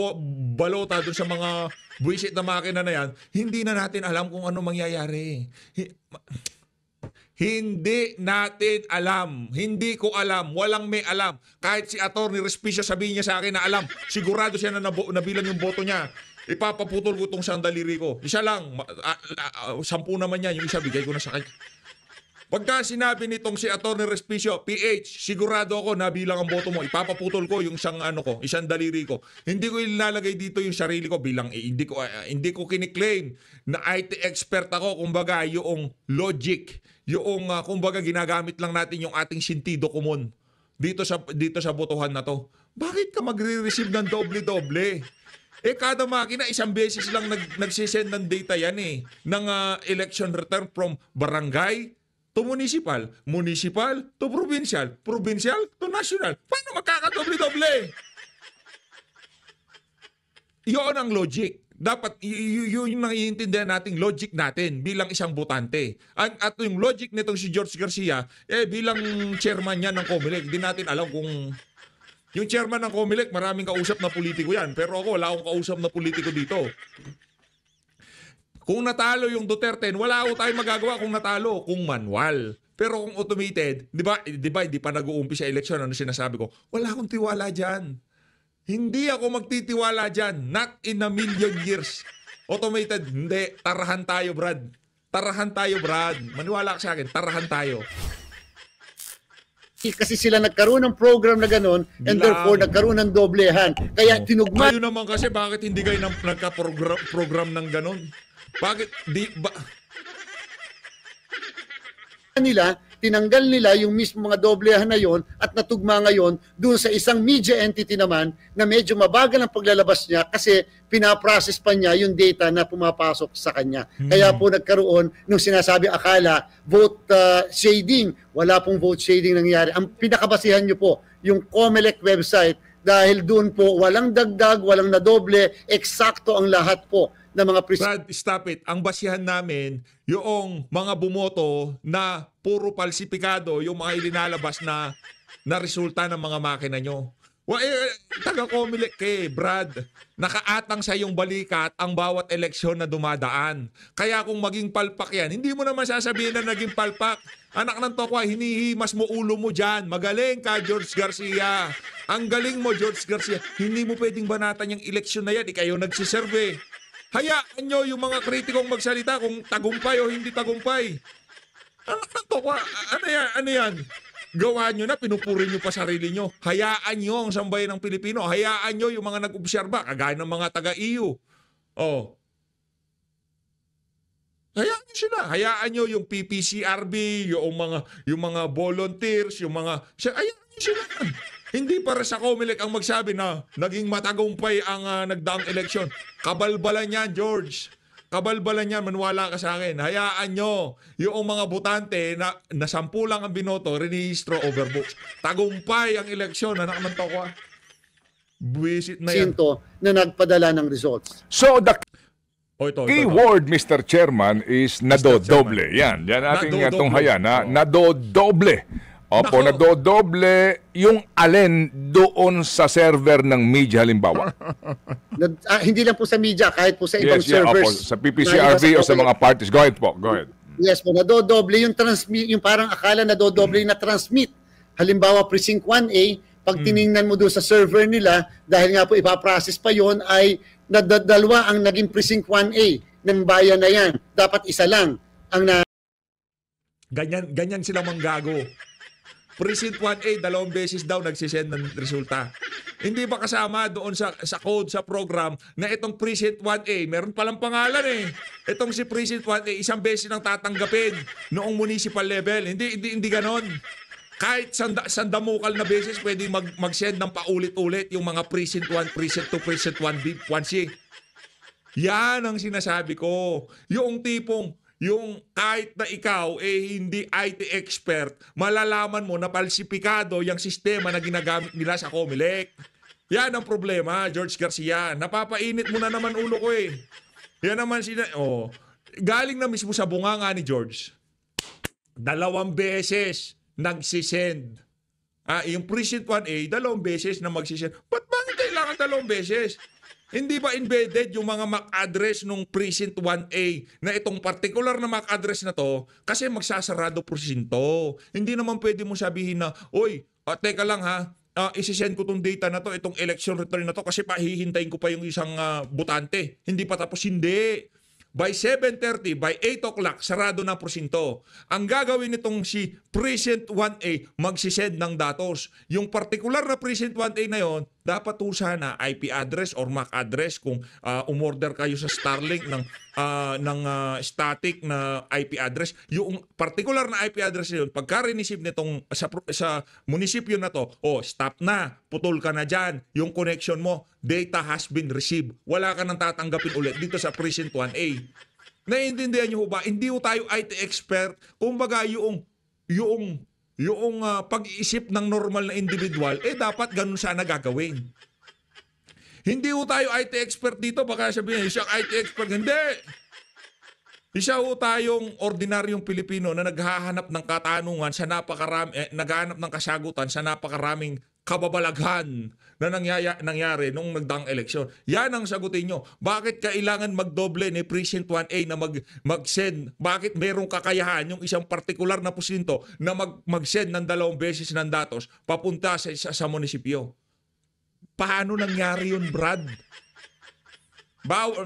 balota doon sa mga buwisit na makina na yan, hindi na natin alam kung ano mangyayari. Hindi natin alam. Hindi ko alam. Walang may alam. Kahit si Atty. Respicio sabihin niya sa akin na alam, sigurado siya na nabilang yung boto niya. Ipapaputol ko itong sandaliri ko. Isa lang. 10 naman yan. Yung isa bigay ko na sa kanya. Pagka sinabi nitong si Atty. Respicio, PH, sigurado ako na bilang ang boto mo, ipapaputol ko yung isang daliri ko. Hindi ko ilalagay dito yung sarili ko bilang hindi ko kiniklaim na IT expert ako, kumbaga yung logic, yung kumbaga ginagamit lang natin yung ating sentido komon dito sa botohan na to. Bakit ka magre-receive ng doble-doble? Kada makina isang beses lang nagsisend ng data yan ng election return from barangay to municipal, municipal to provincial, provincial to national. Paano magkakadoble-doble? Yun ang logic. Dapat yun ang iintindihan nating logic natin bilang isang botante. At yung logic nitong si George Garcia, bilang chairman niya ng COMELEC, hindi natin alam kung... Yung chairman ng COMELEC, maraming kausap na politiko yan. Pero ako, wala akong kausap na politiko dito. Kung natalo yung Duterte, wala ako tayong magagawa kung natalo, kung manual. Pero kung automated, di ba hindi pa nag-uumpisa election, ano sinasabi ko? Wala akong tiwala dyan. Hindi ako magtitiwala dyan. Not in a million years. Automated, hindi. Tarahan tayo, Brad. Tarahan tayo, Brad. Maniwala ka sa akin, tarahan tayo. Kasi sila nagkaroon ng program na gano'n and therefore nagkaroon ng doblehan. Kaya tinugma... Kayo naman kasi, bakit hindi kayo nagka-program ng gano'n? Bakit nila, tinanggal nila yung mismo mga doblehan na yon at natugma ngayon doon sa isang media entity naman na medyo mabagal ang paglalabas niya kasi pinaprocess pa niya yung data na pumapasok sa kanya. Kaya po nagkaroon nung sinasabi akala vote shading. Wala pong vote shading nangyari. Ang pinakabasihan niyo po yung COMELEC website dahil doon po walang dagdag, walang nadoble, eksakto ang lahat po na mga Brad, stop it. Ang basihan namin, yung mga bumoto na puro falsifikado, yung mga ilinalabas na resulta ng mga makina nyo. Taga-COMELEC Brad. Nakaatang sa iyong balikat ang bawat eleksyon na dumadaan. Kaya kung maging palpak yan, hindi mo naman sasabihin na naging palpak. Anak ng tokwa, hinihimas mo ulo mo dyan. Magaling ka, George Garcia. Ang galing mo, George Garcia. Hindi mo pwedeng banatan yung eleksyon na yan. Ikayo nagsiserve. Hayaan nyo yung mga kritikong magsalita kung tagumpay o hindi tagumpay. Ano to? Ano yan? Gawa nyo na, pinupuri nyo pa sarili nyo. Hayaan nyo ang sambayan ng Pilipino. Hayaan nyo yung mga nag-obserba, kagaya ng mga taga-EU. Oh. Hayaan nyo sila. Hayaan nyo yung PPCRB, yung mga volunteers, hayaan nyo sila. Hindi para sa COMELEC ang magsabi na naging matagumpay ang nagdaang eleksyon. Kabalbalan yan, George. Kabalbalan yan, maniwala ka sa akin. Hayaan nyo, yung mga botante na 10 lang ang binoto, renehistro, overbooks. Tagumpay ang eleksyon. Anak naman to ko. Buwisit na yan. Na nagpadala ng results. So the Ito. keyword, Mr. Chairman, is nadodoble. Yan ating Nadodoble. tunghayan na nadodoble. Opo, Nako. nadodoble yung alin doon sa server ng media halimbawa. Hindi lang po sa media, kahit po sa ibang Opo, servers. sa PPCRB o sa mga parties. Go ahead po, go ahead. Yes po, nadodoble yung transmit, yung parang akala nadodoble na transmit. Halimbawa, Precinct 1A, pag tiningnan mo doon sa server nila, dahil nga po ipaprocess pa yon ay nadadalwa ang naging Precinct 1A ng bayan na yan. Dapat isa lang ang Ganyan sila manggago. Precinct 1A, 2 beses daw nagsisend ng resulta. Hindi ba kasama doon sa code, sa program, na itong Precinct 1A, meron palang pangalan eh. Itong si Precinct 1A, 1 beses nang tatanggapin noong municipal level. Hindi ganon. Kahit sandamukal na beses, pwede mag-send ng paulit-ulit yung mga Precinct 1, Precinct 2, Precinct 1B, 1C. Yan ang sinasabi ko. Yung tipong, yung kahit na ikaw hindi IT expert, malalaman mo na palsipikado yung sistema na ginagamit nila sa COMELEC. Yan ang problema, George Garcia. Napapainit mo na naman ulo ko eh. Yan naman galing na mismo sa bunganga ni George. 2 beses nagsisend. Yung Precinct 1A, 2 beses na magsisend. Bakit kailangan 2 beses? Hindi ba embedded yung mga MAC address nung Precinct 1A na itong particular na MAC address na to kasi magsasarado presinto. Hindi naman pwede mo sabihin na, oy, teka lang ha, isisend ko tong data na to, itong election return na to kasi pahihintayin ko pa yung isang botante. Hindi pa tapos, hindi. By 7:30, by 8 o'clock, sarado na presinto. Ang gagawin nitong si Precinct 1A, magsisend ng datos. Yung particular na Precinct 1A na yon, dapat po sana IP address or MAC address kung umorder kayo sa Starlink ng static na IP address. Yung particular na IP address na yun, pagka-receive nitong sa munisipyo na to, stop na, putol ka na dyan. Yung connection mo, data has been received. Wala ka nang tatanggapin ulit dito sa Precinct 1A. Naiintindihan nyo ba? Hindi ho tayo IT expert. Kumbaga yung pag-iisip ng normal na individual, dapat ganun sana gagawin. Hindi ho tayo IT expert dito. Baka sabihin, siya IT expert. Hindi. Isa ho tayong ordinaryong Pilipino na naghahanap ng katanungan sa naghahanap ng kasagutan sa napakaraming kababalaghan na nangyari nung nagdaang eleksyon. Yan ang sagutin nyo. Bakit kailangan magdoble ni Precinct 1A na mag-send? Bakit merong kakayahan yung isang partikular na presinto na mag-send ng 2 beses ng datos papunta sa munisipyo? Paano nangyari yun, Brad?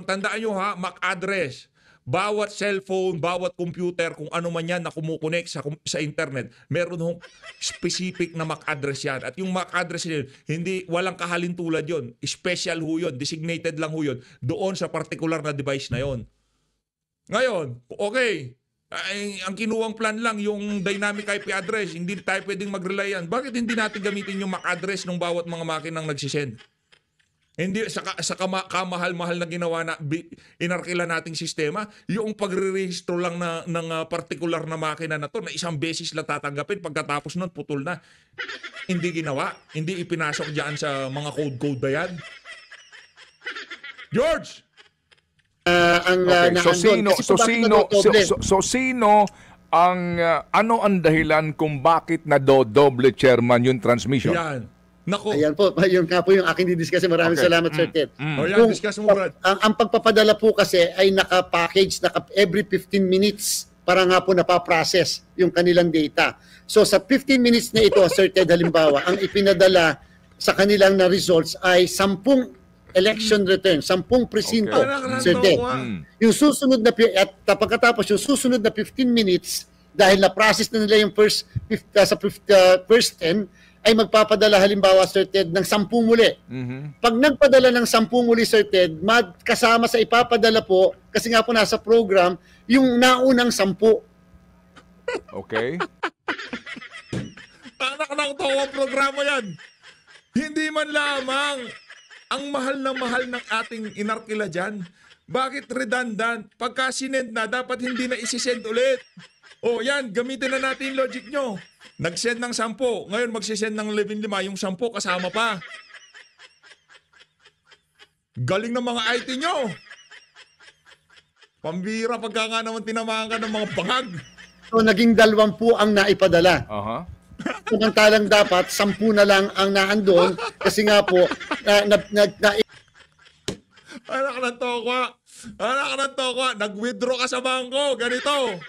Tandaan nyo ha, MAC address. Bawat cellphone, bawat computer, kung ano man yan na kumukonek sa internet, meron hong specific na MAC address yan. At yung MAC address yun, walang kahalintulad yun. Special ho yun, designated lang ho yun, doon sa particular na device na yun. Ngayon, okay, ang kinuwang plan lang yung dynamic IP address, hindi tayo pwedeng mag-rely yan. Bakit hindi natin gamitin yung MAC address ng bawat mga makinang nagsisend? Hindi sa kamahal-mahal na ginawa na inarkila nating sistema, yung pagre-rehistro lang ng particular na makina na to na 1 beses lang tatanggapin, pagkatapos nun putol na. Hindi ginawa, hindi ipinasok diyan sa mga code na yan. George! Sino ang ano ang dahilan kung bakit nadodoble, Chairman, yung transmission? Yan. Nako. Ayan po, yung aking didiscuss. Maraming salamat, Sir Ted. Discuss mo, Brad. Ang pagpapadala po kasi ay naka-package, every 15 minutes para nga po napaprocess yung kanilang data. So sa 15 minutes na ito, Sir Ted, halimbawa, ang ipinadala sa kanilang na results ay 10 election return, 10 presinto, Sir Ted. Yung susunod na, at pagkatapos yung susunod na 15 minutes, dahil na-process na nila yung first 10, ay magpapadala halimbawa, Sir Ted, ng 10 muli. Pag nagpadala ng 10 muli, Sir Ted, kasama sa ipapadala po, kasi nga po nasa program, yung naunang 10. Okay? Anak ng tawa programa yan. Hindi man lamang ang mahal ng ating inarkila dyan. Bakit redundant? Pagka sinend na, dapat hindi na isisend ulit. O yan, gamitin na natin yung logic nyo. Nag-send ng 10, ngayon magsisend ng 15, yung 10 kasama pa. Galing ng mga IT nyo. Pambira pagka nga naman tinamaan ka ng mga bangag. So, naging 20 ang naipadala. Aha. Samantalang dapat 10 na lang ang naandun kasi nga po Anak ng tokwa, nag-withdraw ka sa bangko, ganito.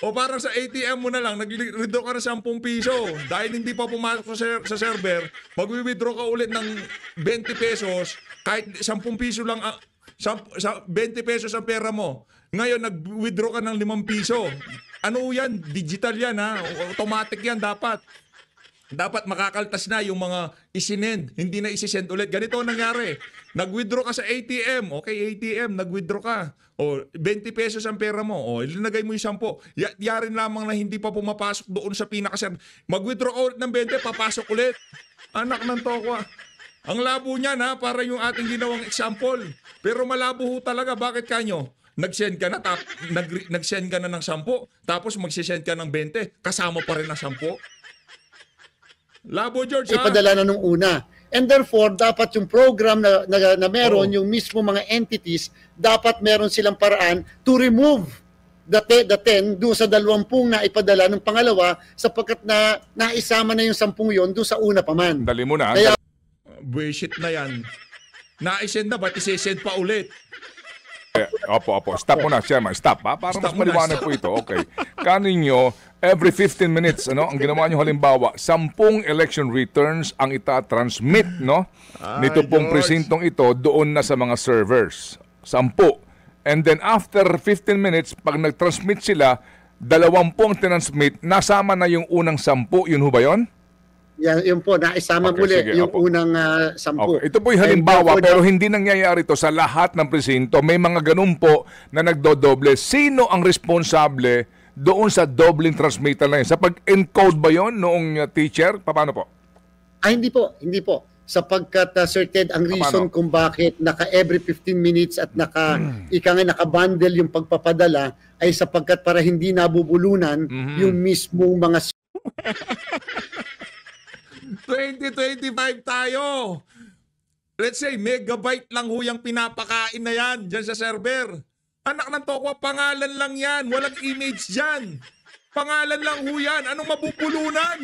O parang sa ATM mo na lang, nag-withdraw ka ng 10 piso. Dahil hindi pa pumasok sa server, mag-withdraw ka ulit ng 20 pesos, kahit 10 piso lang, 20 pesos ang pera mo. Ngayon, nag-withdraw ka ng 5 piso. Ano yan? Digital yan, ha? Automatic yan dapat. Dapat makakaltas na yung mga isinend. Hindi na isisend ulit. Ganito ang nangyari. Nag-withdraw ka sa ATM. Okay, ATM, nag-withdraw ka. O, 20 pesos ang pera mo. O, ilinagay mo yung 10. Yarin lamang na hindi pa pumapasok doon sa pinaka-server. Mag-withdraw ka ulit ng 20, papasok ulit. Anak ng tokwa. Ang labo niyan, ha? Para yung ating ginawang example. Pero malabo ho talaga. Bakit kanyo? Nag-send ka na, nag-send ka na ng 10, tapos magsisend ka ng 20, kasama pa rin ng 10. Labo, George, ha? ipadala na nung una. And therefore, dapat yung program na meron, yung mismo mga entities, dapat meron silang paraan to remove the 10 doon sa 20 na ipadala ng pangalawa sapagkat na naisama na yung 10 yon doon sa una pa man. Dali mo na. Kaya, Bullshit na yan. Na-send na, ba't isisend pa ulit? Opo. Stop mo na, Chairman. Stop, ha? Para Stop mas muna, maliwanag po ito. Okay. Kaninyo, every 15 minutes, ang ginawa nyo halimbawa, 10 election returns ang ita-transmit, nito pong George. presintong ito doon na sa mga servers. 10. And then after 15 minutes, pag nag-transmit sila, 20 ang transmit, nasama na yung unang 10. Yun ho ba yun? yun po, naisama Okay, muli sige, yung opo. unang 10. Okay. Ito po'y halimbawa, pero hindi nangyayari ito sa lahat ng presinto. May mga ganun po na nagdodoble. Sino ang responsable doon sa doubling transmitter na yun? Sa pag-encode ba yon noong teacher? Paano po? Hindi po. Sapagkat, Sir Ted, ang reason kung bakit naka every 15 minutes at naka-bundle yung pagpapadala ay sapagkat para hindi nabubulunan yung mismong mga 2025 tayo. Let's say, megabyte lang ho yung pinapakain na yan dyan sa server. Anak ng tokwa, pangalan lang yan. Walang image dyan. Pangalan lang ho yan. Anong mabubulunan?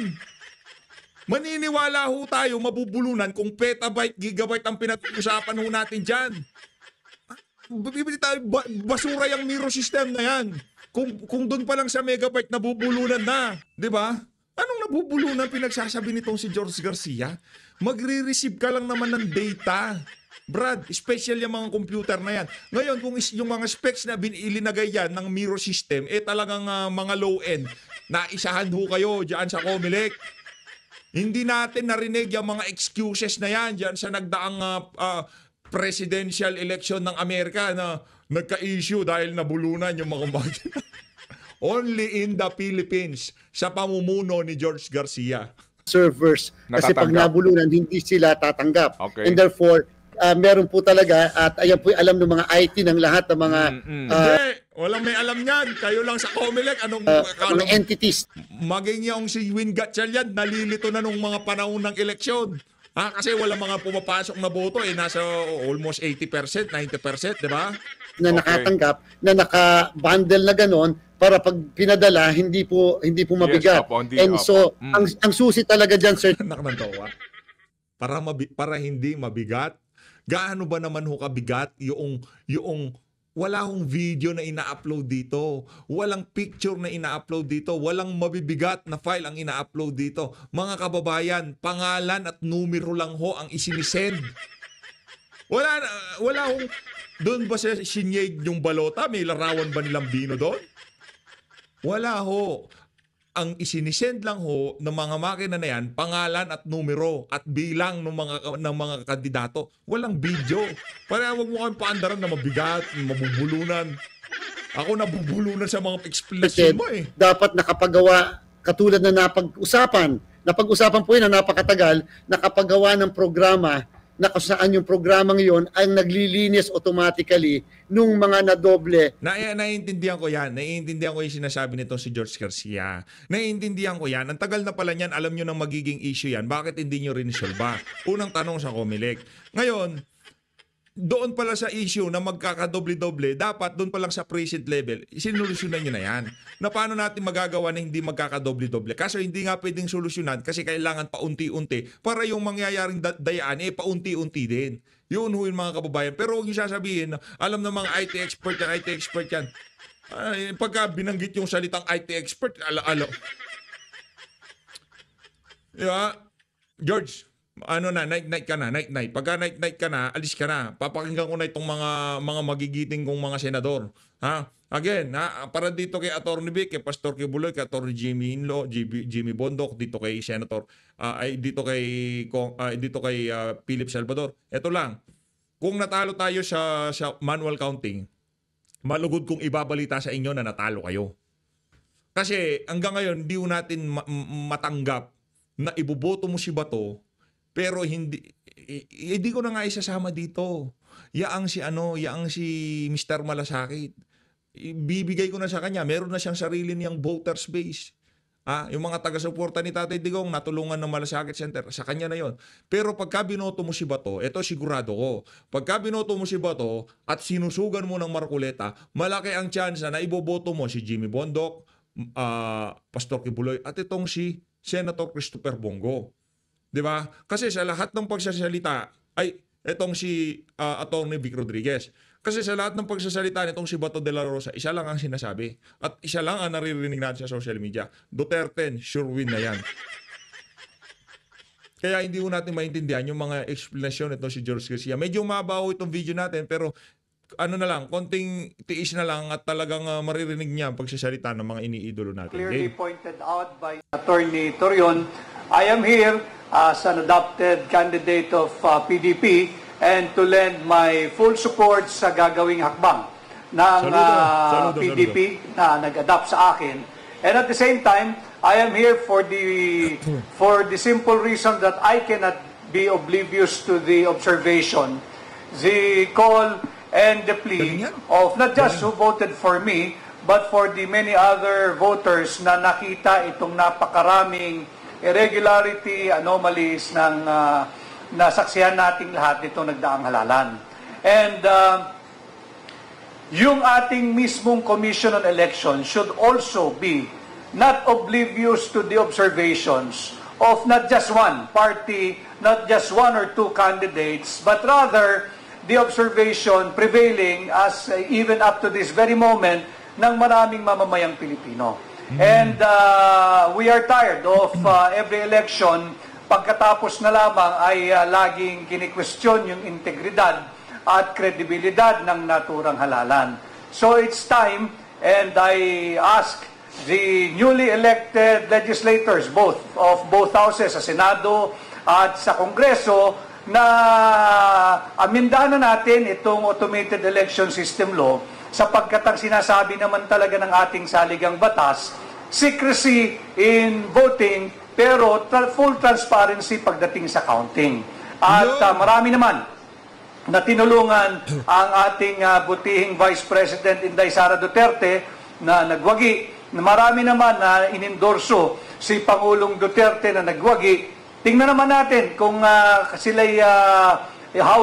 Maniniwala ho tayo mabubulunan kung petabyte, gigabyte ang pinag-usapan ho natin dyan. Bibili tayo, basura yung mirror system na yan. Kung doon pa lang sa megabyte, nabubulunan na. Di ba? Anong nabubulunan pinagsasabi nitong si George Garcia? Magre-receive ka lang naman ng data. Brad, special yung mga computer na yan. Ngayon, kung yung mga specs na ilinagay yan ng mirror system, talagang mga low-end, naisahan ho kayo dyan sa Comelec. Hindi natin narinig yung mga excuses na yan dyan sa nagdaang presidential election ng Amerika na nagka-issue dahil nabulunan yung mga Only in the Philippines sa pamumuno ni George Garcia. servers. Kasi pag Natatanggap. nabulunan, hindi sila tatanggap. Okay. And therefore, meron po talaga, at ayan po alam ng mga IT ng lahat ng mga Hindi, walang may alam yan. Kayo lang sa Comelec, anong mga entities. maging yung si Win Gatchalian, nalilito na nung mga panahon ng eleksyon. Kasi wala mga pumapasok na boto, nasa almost 80%, 90%, di ba? Na nakatanggap, na naka-bundle na ganon, para pag pinadala, hindi po mabigat. Yes, opo, hindi, And opo. so, ang susi talaga dyan, sir, Anak ng tawa. Para hindi mabigat, gaano ba naman ho kabigat yung wala hong video na ina-upload dito. Walang picture na ina-upload dito. Walang mabibigat na file ang ina-upload dito. Mga kababayan, pangalan at numero lang ho ang isinisend. Wala hong, doon ba sa sinyeg yung balota? May larawan ba nilang bino doon? Wala ho. Ang isinisend lang ho ng mga makina na yan, pangalan at numero at bilang ng mga kandidato. Walang video. Para wag mo kami paandaran na mabigat, mabubulunan. Ako nabubulunan sa mga explanation mo eh. Dapat nakapagawa, katulad na napag-usapan po yun na napakatagal, nakapagawa ng programa na kung saan yung programang yon ay naglilinis automatically nung mga nadoble. Naiintindihan ko yan. Naiintindihan ko yung sinasabi nito si George Garcia. Naiintindihan ko yan. Ang tagal na pala niyan, alam nyo nang magiging issue yan. Bakit hindi nyo rin-solve? Unang tanong sa Comelec. Ngayon, doon pala sa issue na magkakadoble-doble, dapat doon pa lang sa precinct level, sinulusyonan nyo na yan. Na paano natin magagawa na hindi magkakadoble-doble? Kaso hindi nga pwedeng solusyonan kasi kailangan paunti-unti para yung mangyayaring dayaan, paunti-unti din. Yun ho yung mga kababayan. Pero huwag nyo sasabihin, alam ng mga IT expert yan. Pagka binanggit yung salitang IT expert, diba? George, night ka na. Pagka night ka na, alis ka na. Papakinggan ko na itong mga magigiting kong mga senador. Ha? Again, para dito kay Atty. Vic, kay Pastor Kibuloy, kay Atty. Jimmy Hinlo, Jimmy Bondok, dito kay Senator, dito kay Philip Salvador. Ito lang. Kung natalo tayo sa manual counting, malugod kong ibabalita sa inyo na natalo kayo. Kasi hanggang ngayon, hindi natin matanggap na iboboto mo si Bato, pero hindi ko na nga isasama dito. Yaang si Mr. Malasakit. Bibigay ko na sa kanya. Meron na siyang sarili niyang voters base. Yung mga taga-suporta ni Tatay Digong natulungan ng Malasakit Center. Sa kanya na yon. Pero pagka binoto mo si Bato, ito sigurado ko. Pagka binoto mo si Bato at sinusugan mo ng Marcoleta, malaki ang chance na iboboto mo si Jimmy Bondok, Pastor Kibuloy, at itong si Senator Christopher Bongo. 'Di ba? Kasi sa lahat ng pagsasalita ay etong si Atty. Vic Rodriguez. Kasi sa lahat ng pagsasalita nitong si Bato de la Rosa, isa lang ang sinasabi at isa lang ang naririnig natin sa social media. Duterte, sure win na 'yan. Kaya hindi ko natin maintindihan yung mga explanation nito si George Garcia. Medyo mabaho itong video natin pero konting tiis na lang at talagang maririnig niya ang pagsasalita ng mga iniidolo natin. Clearly pointed out by Attorney Torion, I am here as an adopted candidate of PDP and to lend my full support sa gagawing hakbang ng PDP na nag-adapt sa akin. And at the same time, I am here for the simple reason that I cannot be oblivious to the observation, the call and the plea of not just who voted for me, but for the many other voters na nakita itong napakaraming irregularity, anomalies ng nasaksihan nating lahat nitong nagdaang halalan. And yung ating mismong Commission on Election should also be not oblivious to the observations of not just one party, not just one or two candidates, but rather the observation prevailing as even up to this very moment ng maraming mamamayang Pilipino. And we are tired of every election, pagkatapos na lamang ay laging kini-question yung integridad at kredibilidad ng naturang halalan. So it's time, and I ask the newly elected legislators, both houses, sa Senado at sa Kongreso, na amindahan na natin itong automated election system law sapagkat ang sinasabi naman talaga ng ating saligang batas, secrecy in voting pero full transparency pagdating sa counting. At marami naman na tinulungan ang ating butihing Vice President Inday Sara Duterte na nagwagi. Marami naman na inendorso si Pangulong Duterte na nagwagi. Tingnan naman natin kung sila'y how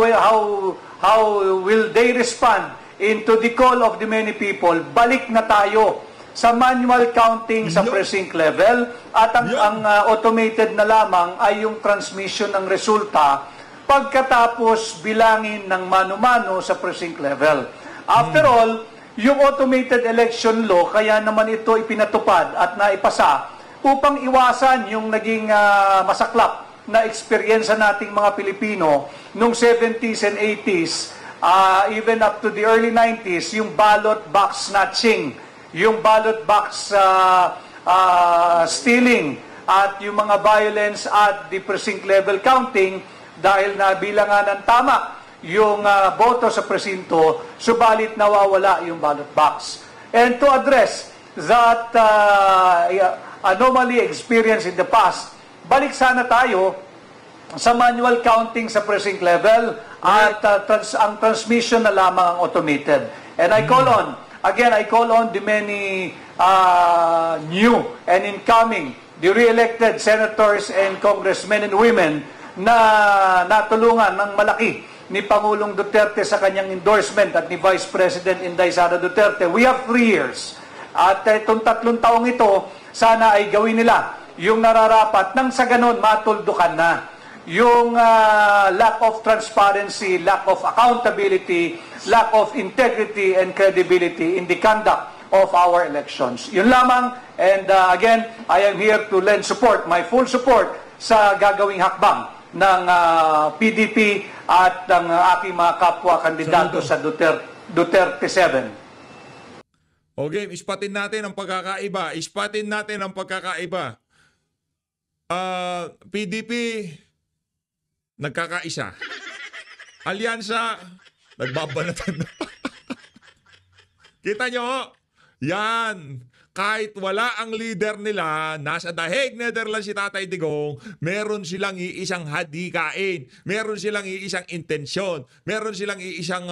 will they respond into the call of the many people. Balik na tayo sa manual counting sa precinct level at ang automated na lamang ay yung transmission ng resulta pagkatapos bilangin ng mano-mano sa precinct level. After all, yung automated election law, kaya naman ito ipinatupad at naipasa upang iwasan yung naging masaklap na eksperyensa nating mga Pilipino nung 70s and 80s, even up to the early 90s, yung ballot box snatching. yung ballot box stealing at yung mga violence at the precinct level counting dahil nabilangan ng tama yung boto sa presinto, subalit nawawala yung ballot box. And to address that anomaly experienced in the past, balik sana tayo sa manual counting sa precinct level at ang transmission na lamang ang automated. And I call on, again, I call on the many new and incoming, the re-elected senators and congressmen and women na natulungan ng malaki ni Pangulong Duterte sa kanyang endorsement at ni Vice President Inday Sara Duterte. We have 3 years. At itong 3 taong ito, sana ay gawin nila yung nararapat nang sa ganon matuldukan na yung lack of transparency, lack of accountability, lack of integrity and credibility in the conduct of our elections. Yun lamang, and again, I am here to lend support, my full support sa gagawing hakbang ng PDP at ng aking mga kapwa kandidato sa Duterte 7. Okay, ispatin natin ang pagkakaiba. PDP, nagkakaisa. Alyansa, nagbabanatan. Kita nyo? Yan. Kahit wala ang leader nila, nasa The Hague, Netherlands si Tatay Digong, meron silang iisang hadikain, meron silang iisang intensyon, meron silang iisang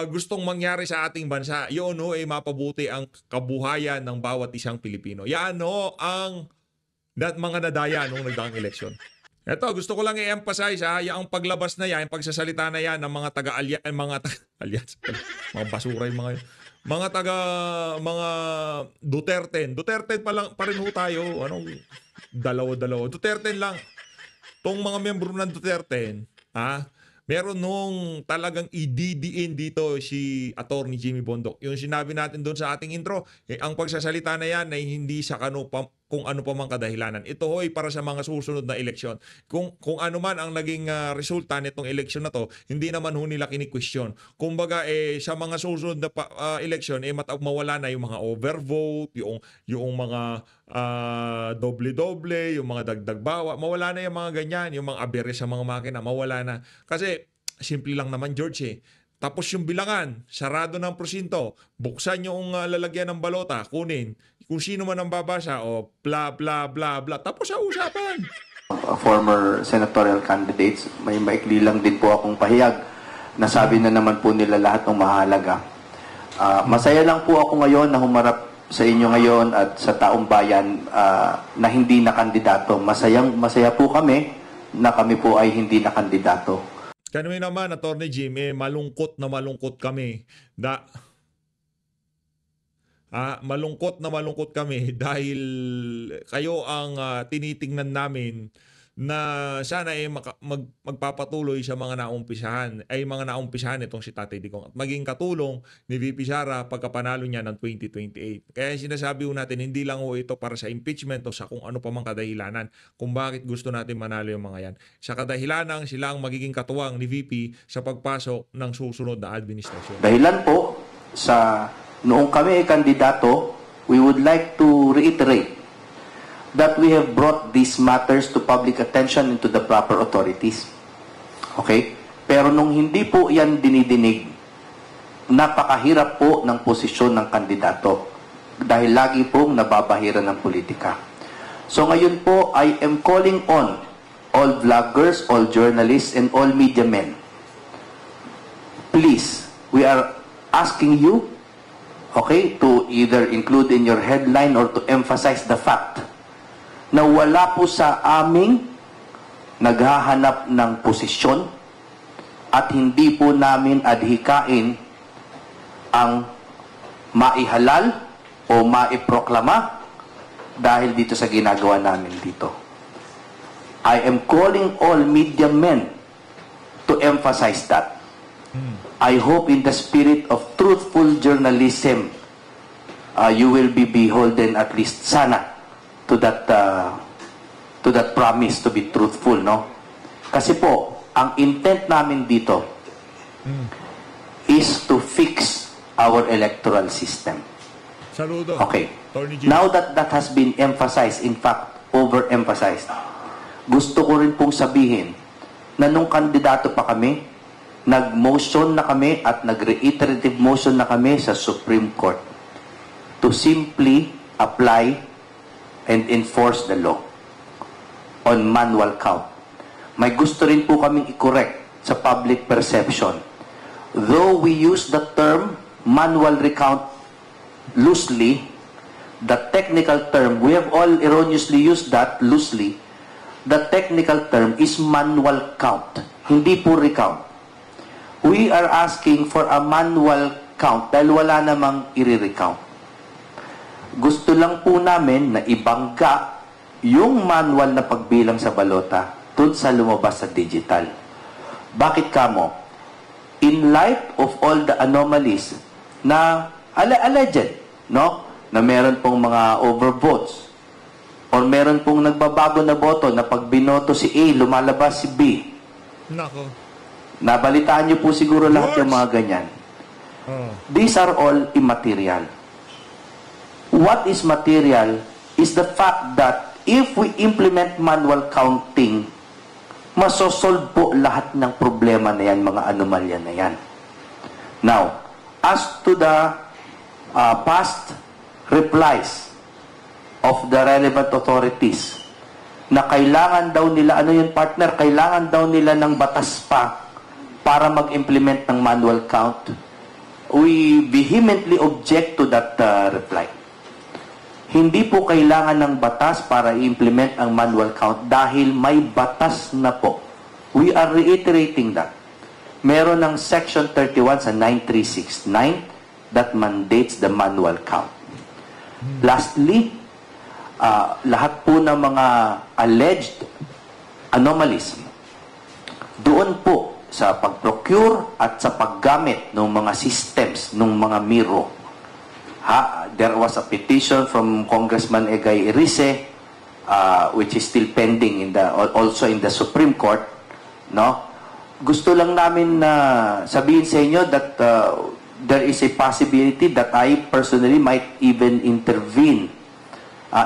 gustong mangyari sa ating bansa. Yun ay mapabuti ang kabuhayan ng bawat isang Pilipino. Yan ang mga nadaya nung nagdaang eleksyon. Ito, gusto ko lang i-emphasize yung paglabas na yan, pagsasalita na yan ng mga taga-alyansa, mga basura yung mga mga Duterte pa rin ho tayo. Dalawa. Duterte lang. Tong mga miyembro ng Duterte, meron nung talagang ididiin dito si Attorney Jimmy Bondoc. Yung sinabi natin doon sa ating intro, ang pagsasalita na yan ay hindi sa kung ano pa mang kadahilanan. Ito hoy para sa mga susunod na eleksyon. Kung ano man ang naging resulta nitong eleksyon na to, hindi naman ho nila kini-question. Kumbaga sa mga susunod na eleksyon mawala na yung mga overvote, yung mga doble-doble, yung mga dagdag bawa, mawala na yung mga ganyan, yung mga abere sa mga makina, mawala na. Kasi simple lang naman, George Tapos yung bilangan, sarado ng presinto, buksan yung lalagyan ng balota, kunin. Kung sino man ang babasa, bla bla bla bla. Tapos sa usapan. Former senatorial candidates, may maikli lang din po akong pahayag. Nasabi na naman po nila lahat ng mahalaga. Masaya lang po ako ngayon na humarap sa inyo ngayon at sa taong bayan na hindi na kandidato. Masaya po kami na kami po ay hindi na kandidato. Kami naman, Attorney Jim, malungkot na malungkot kami. Malungkot na malungkot kami dahil kayo ang tinitingnan namin na sana magpapatuloy sa mga naumpisahan itong si Tatay Digong at maging katulong ni VP Sara pagkapanalo niya ng 2028. Kaya sinasabi natin, hindi lang ito para sa impeachment o sa kung ano pa mang kadahilanan kung bakit gusto natin manalo yung mga yan. Sa kadahilanang sila ang magiging katuwang ni VP sa pagpasok ng susunod na administrasyon. Dahilan po sa noong kami ay kandidato, we would like to reiterate that we have brought these matters to public attention and to the proper authorities. Okay? Pero nung hindi po yan dinidinig, napakahirap po ng posisyon ng kandidato dahil lagi pong nababahira ng politika. So ngayon po, I am calling on all vloggers, all journalists, and all media men. Please, we are asking you, okay, to either include in your headline or to emphasize the fact na wala po sa aming naghahanap ng posisyon at hindi po namin adhikain ang maihalal o maiproklama dahil dito sa ginagawa namin dito. I am calling all media men to emphasize that. I hope in the spirit of truthful journalism, you will be beholden at least sana to that promise to be truthful, no? Kasi po, ang intent namin dito is to fix our electoral system. Saludo. Okay. Attorney G. Now that that has been emphasized, in fact, overemphasized, gusto ko rin pong sabihin na nung kandidato pa kami, nag-motion na kami at nag-reiterative motion na kami sa Supreme Court to simply apply and enforce the law on manual count. May gusto rin po kaming i-correct sa public perception. Though we use the term manual recount loosely, the technical term, we have all erroneously used that loosely, the technical term is manual count, hindi po recount. We are asking for a manual count dahil wala namang i-recount. Gusto lang po namin na ibangga yung manual na pagbilang sa balota dun sa lumabas sa digital. Bakit kamo? In light of all the anomalies na alleged, no? Na meron pong mga overvotes or meron pong nagbabago na boto na pag binoto si A, lumalabas si B. Nako. Nabalitaan niyo po siguro lahat yung mga ganyan. These are all immaterial. What is material is the fact that if we implement manual counting, masosolve po lahat ng problema na yan, mga anomalya na yan. Now, as to the past replies of the relevant authorities na kailangan daw nila, ano yun partner, kailangan daw nila ng batas pa para mag-implement ng manual count, we vehemently object to that reply. Hindi po kailangan ng batas para i-implement ang manual count dahil may batas na po. We are reiterating that. Meron ng Section 31 sa 9369 that mandates the manual count. Lastly, lahat po ng mga alleged anomalies doon po sa pag-procure at sa paggamit ng mga systems ng mga Miro. There was a petition from Congressman Egay Erice, which is still pending also in the Supreme Court. No? Gusto lang namin na sabihin sa inyo that there is a possibility that I personally might even intervene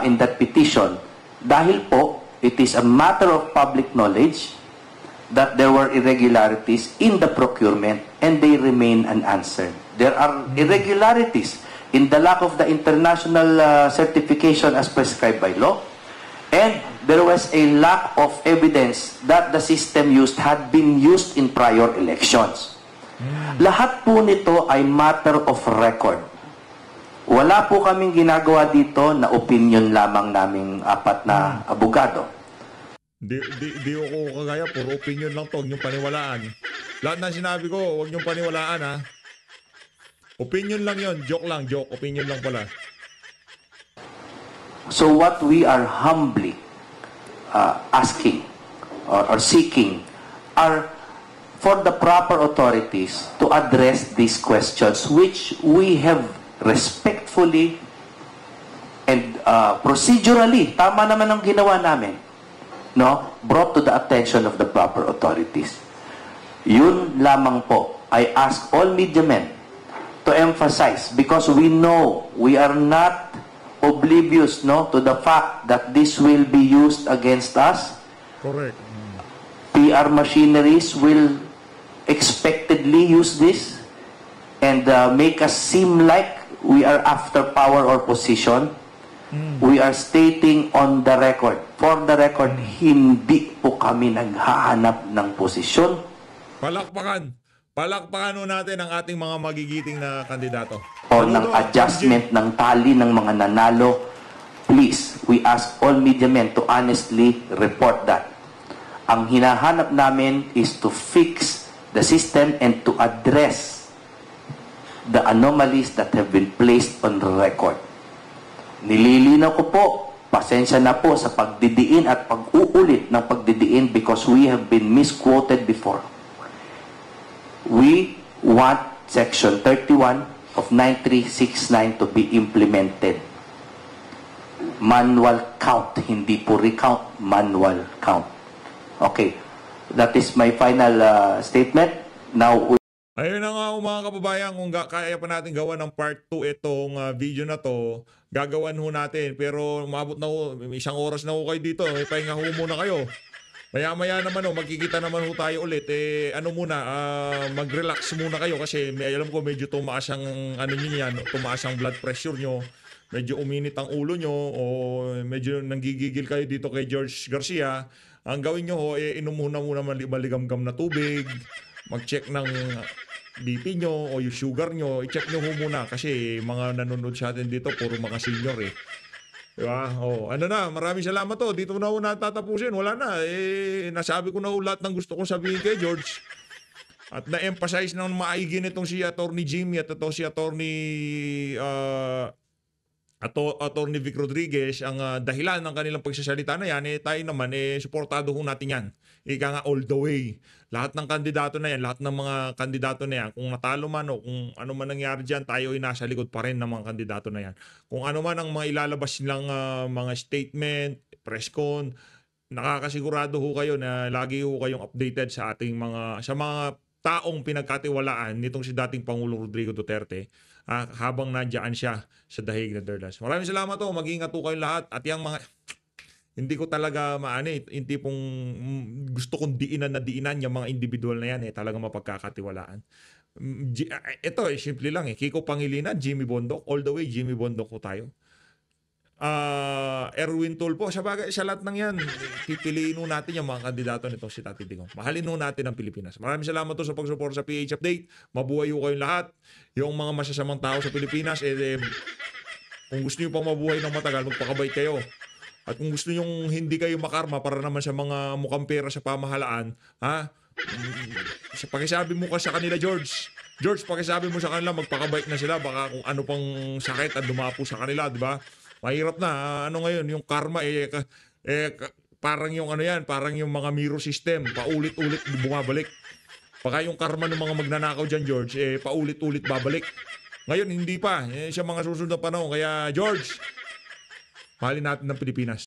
in that petition. Dahil po, it is a matter of public knowledge that there were irregularities in the procurement and they remain unanswered. There are irregularities in the lack of the international certification as prescribed by law, and there was a lack of evidence that the system used had been used in prior elections. Lahat po nito ay matter of record. Wala po kaming ginagawa dito na opinion lamang naming apat na abogado. Di ako kagaya, puro opinion lang to, huwag niyong paniwalaan. Lahat ng sinabi ko, huwag niyong paniwalaan ha. Opinion lang yon, joke lang, joke, opinion lang pala. So what we are humbly asking or seeking are for the proper authorities to address these questions which we have respectfully and procedurally, tama naman ang ginawa namin, no, brought to the attention of the proper authorities. Yun lamang po. I ask all media men to emphasize, because we know we are not oblivious, no, to the fact that this will be used against us. Correct. PR machineries will expectedly use this and make us seem like we are after power or position. We are stating on the record, for the record, hindi po kami naghahanap ng posisyon. Palakpakan natin ang ating mga magigiting na kandidato. O ng adjustment ng tali ng mga nanalo. Please, we ask all media men to honestly report that. Ang hinahanap namin is to fix the system and to address the anomalies that have been placed on the record. Nililinaw ko po, pasensya na po sa pagdidiin at pag-uulit ng pagdidiin because we have been misquoted before. We want Section 31 of 9369 to be implemented. Manual count, hindi po recount, manual count. Okay, that is my final statement. Now, Ayun na nga mga kababayan, kung kaya pa natin gawa ng part 2 itong video na to, gagawan ho natin. Pero umabot na ho, 1 oras na ho kayo dito. Pahinga ho muna kayo. Maya-maya naman ho, magkikita naman ho tayo ulit. Mag-relax muna kayo kasi alam ko medyo tumaas ang tumaas ang blood pressure nyo. Medyo uminit ang ulo nyo o medyo nanggigigil kayo dito kay George Garcia. Ang gawin nyo ho, inom muna maligamgam na tubig, mag-check ng BP nyo o yung sugar nyo, i-check nyo ho muna kasi mga nanonood sa atin dito, puro mga senior eh. Diba? Maraming salamat to. Dito na ho natatapusin. Wala na. Nasabi ko na ho lahat ng gusto kong sabihin kay George. At na-emphasize ng maigi nitong si Attorney Jimmy at ito si Attorney Vic Rodriguez, ang dahilan ng kanilang pagsasalita na yan, tayo naman, suportado ho natin yan. Ika nga all the way. Lahat ng kandidato na yan, lahat ng mga kandidato na yan, kung natalo man o kung ano man nangyari dyan, tayo ay nasa likod pa rin ng mga kandidato na yan. Kung ano man ang mga ilalabas nilang mga statement, press con, nakakasigurado ho kayo na lagi ho kayong updated sa ating mga taong pinagkatiwalaan nitong si dating Pangulong Rodrigo Duterte habang nandiyan siya sa Dahig Netherlands. Maraming salamat ho. Mag-ingat ho kayong lahat. At yung mga hindi ko talaga yung tipong gusto kong diinan yung mga individual na yan talaga mapagkakatiwalaan. Ito simple lang Kiko Pangilinan, Jimmy Bondoc, all the way Jimmy Bondoc ko tayo. Erwin Tulfo, sa lahat ng yan, pipiliin natin yung mga kandidato nitong si Tati Digong. Mahalin natin ang Pilipinas. Maraming salamat sa pag-support sa PH Update. Mabuhay ho kayong lahat. Yung mga masasamang tao sa Pilipinas, kung gusto nyo pang mabuhay ng matagal, magpakabait kayo. At kung gusto nyo hindi kayo makarma para naman sa mga mukhang pera sa pamahalaan, pakisabi mo ka sa kanila, George, pakisabi mo sa kanila, magpakabait na sila. Baka kung ano pang sakit at dumapo sa kanila, di ba? Mahirap na. Ngayon, yung karma, parang yung parang yung mga mirror system, paulit-ulit bumabalik. Baka yung karma ng mga magnanakaw dyan, George, paulit-ulit babalik. Ngayon, hindi pa. Sa mga susunod na panahon. Kaya, George, mahalin natin ng Pilipinas.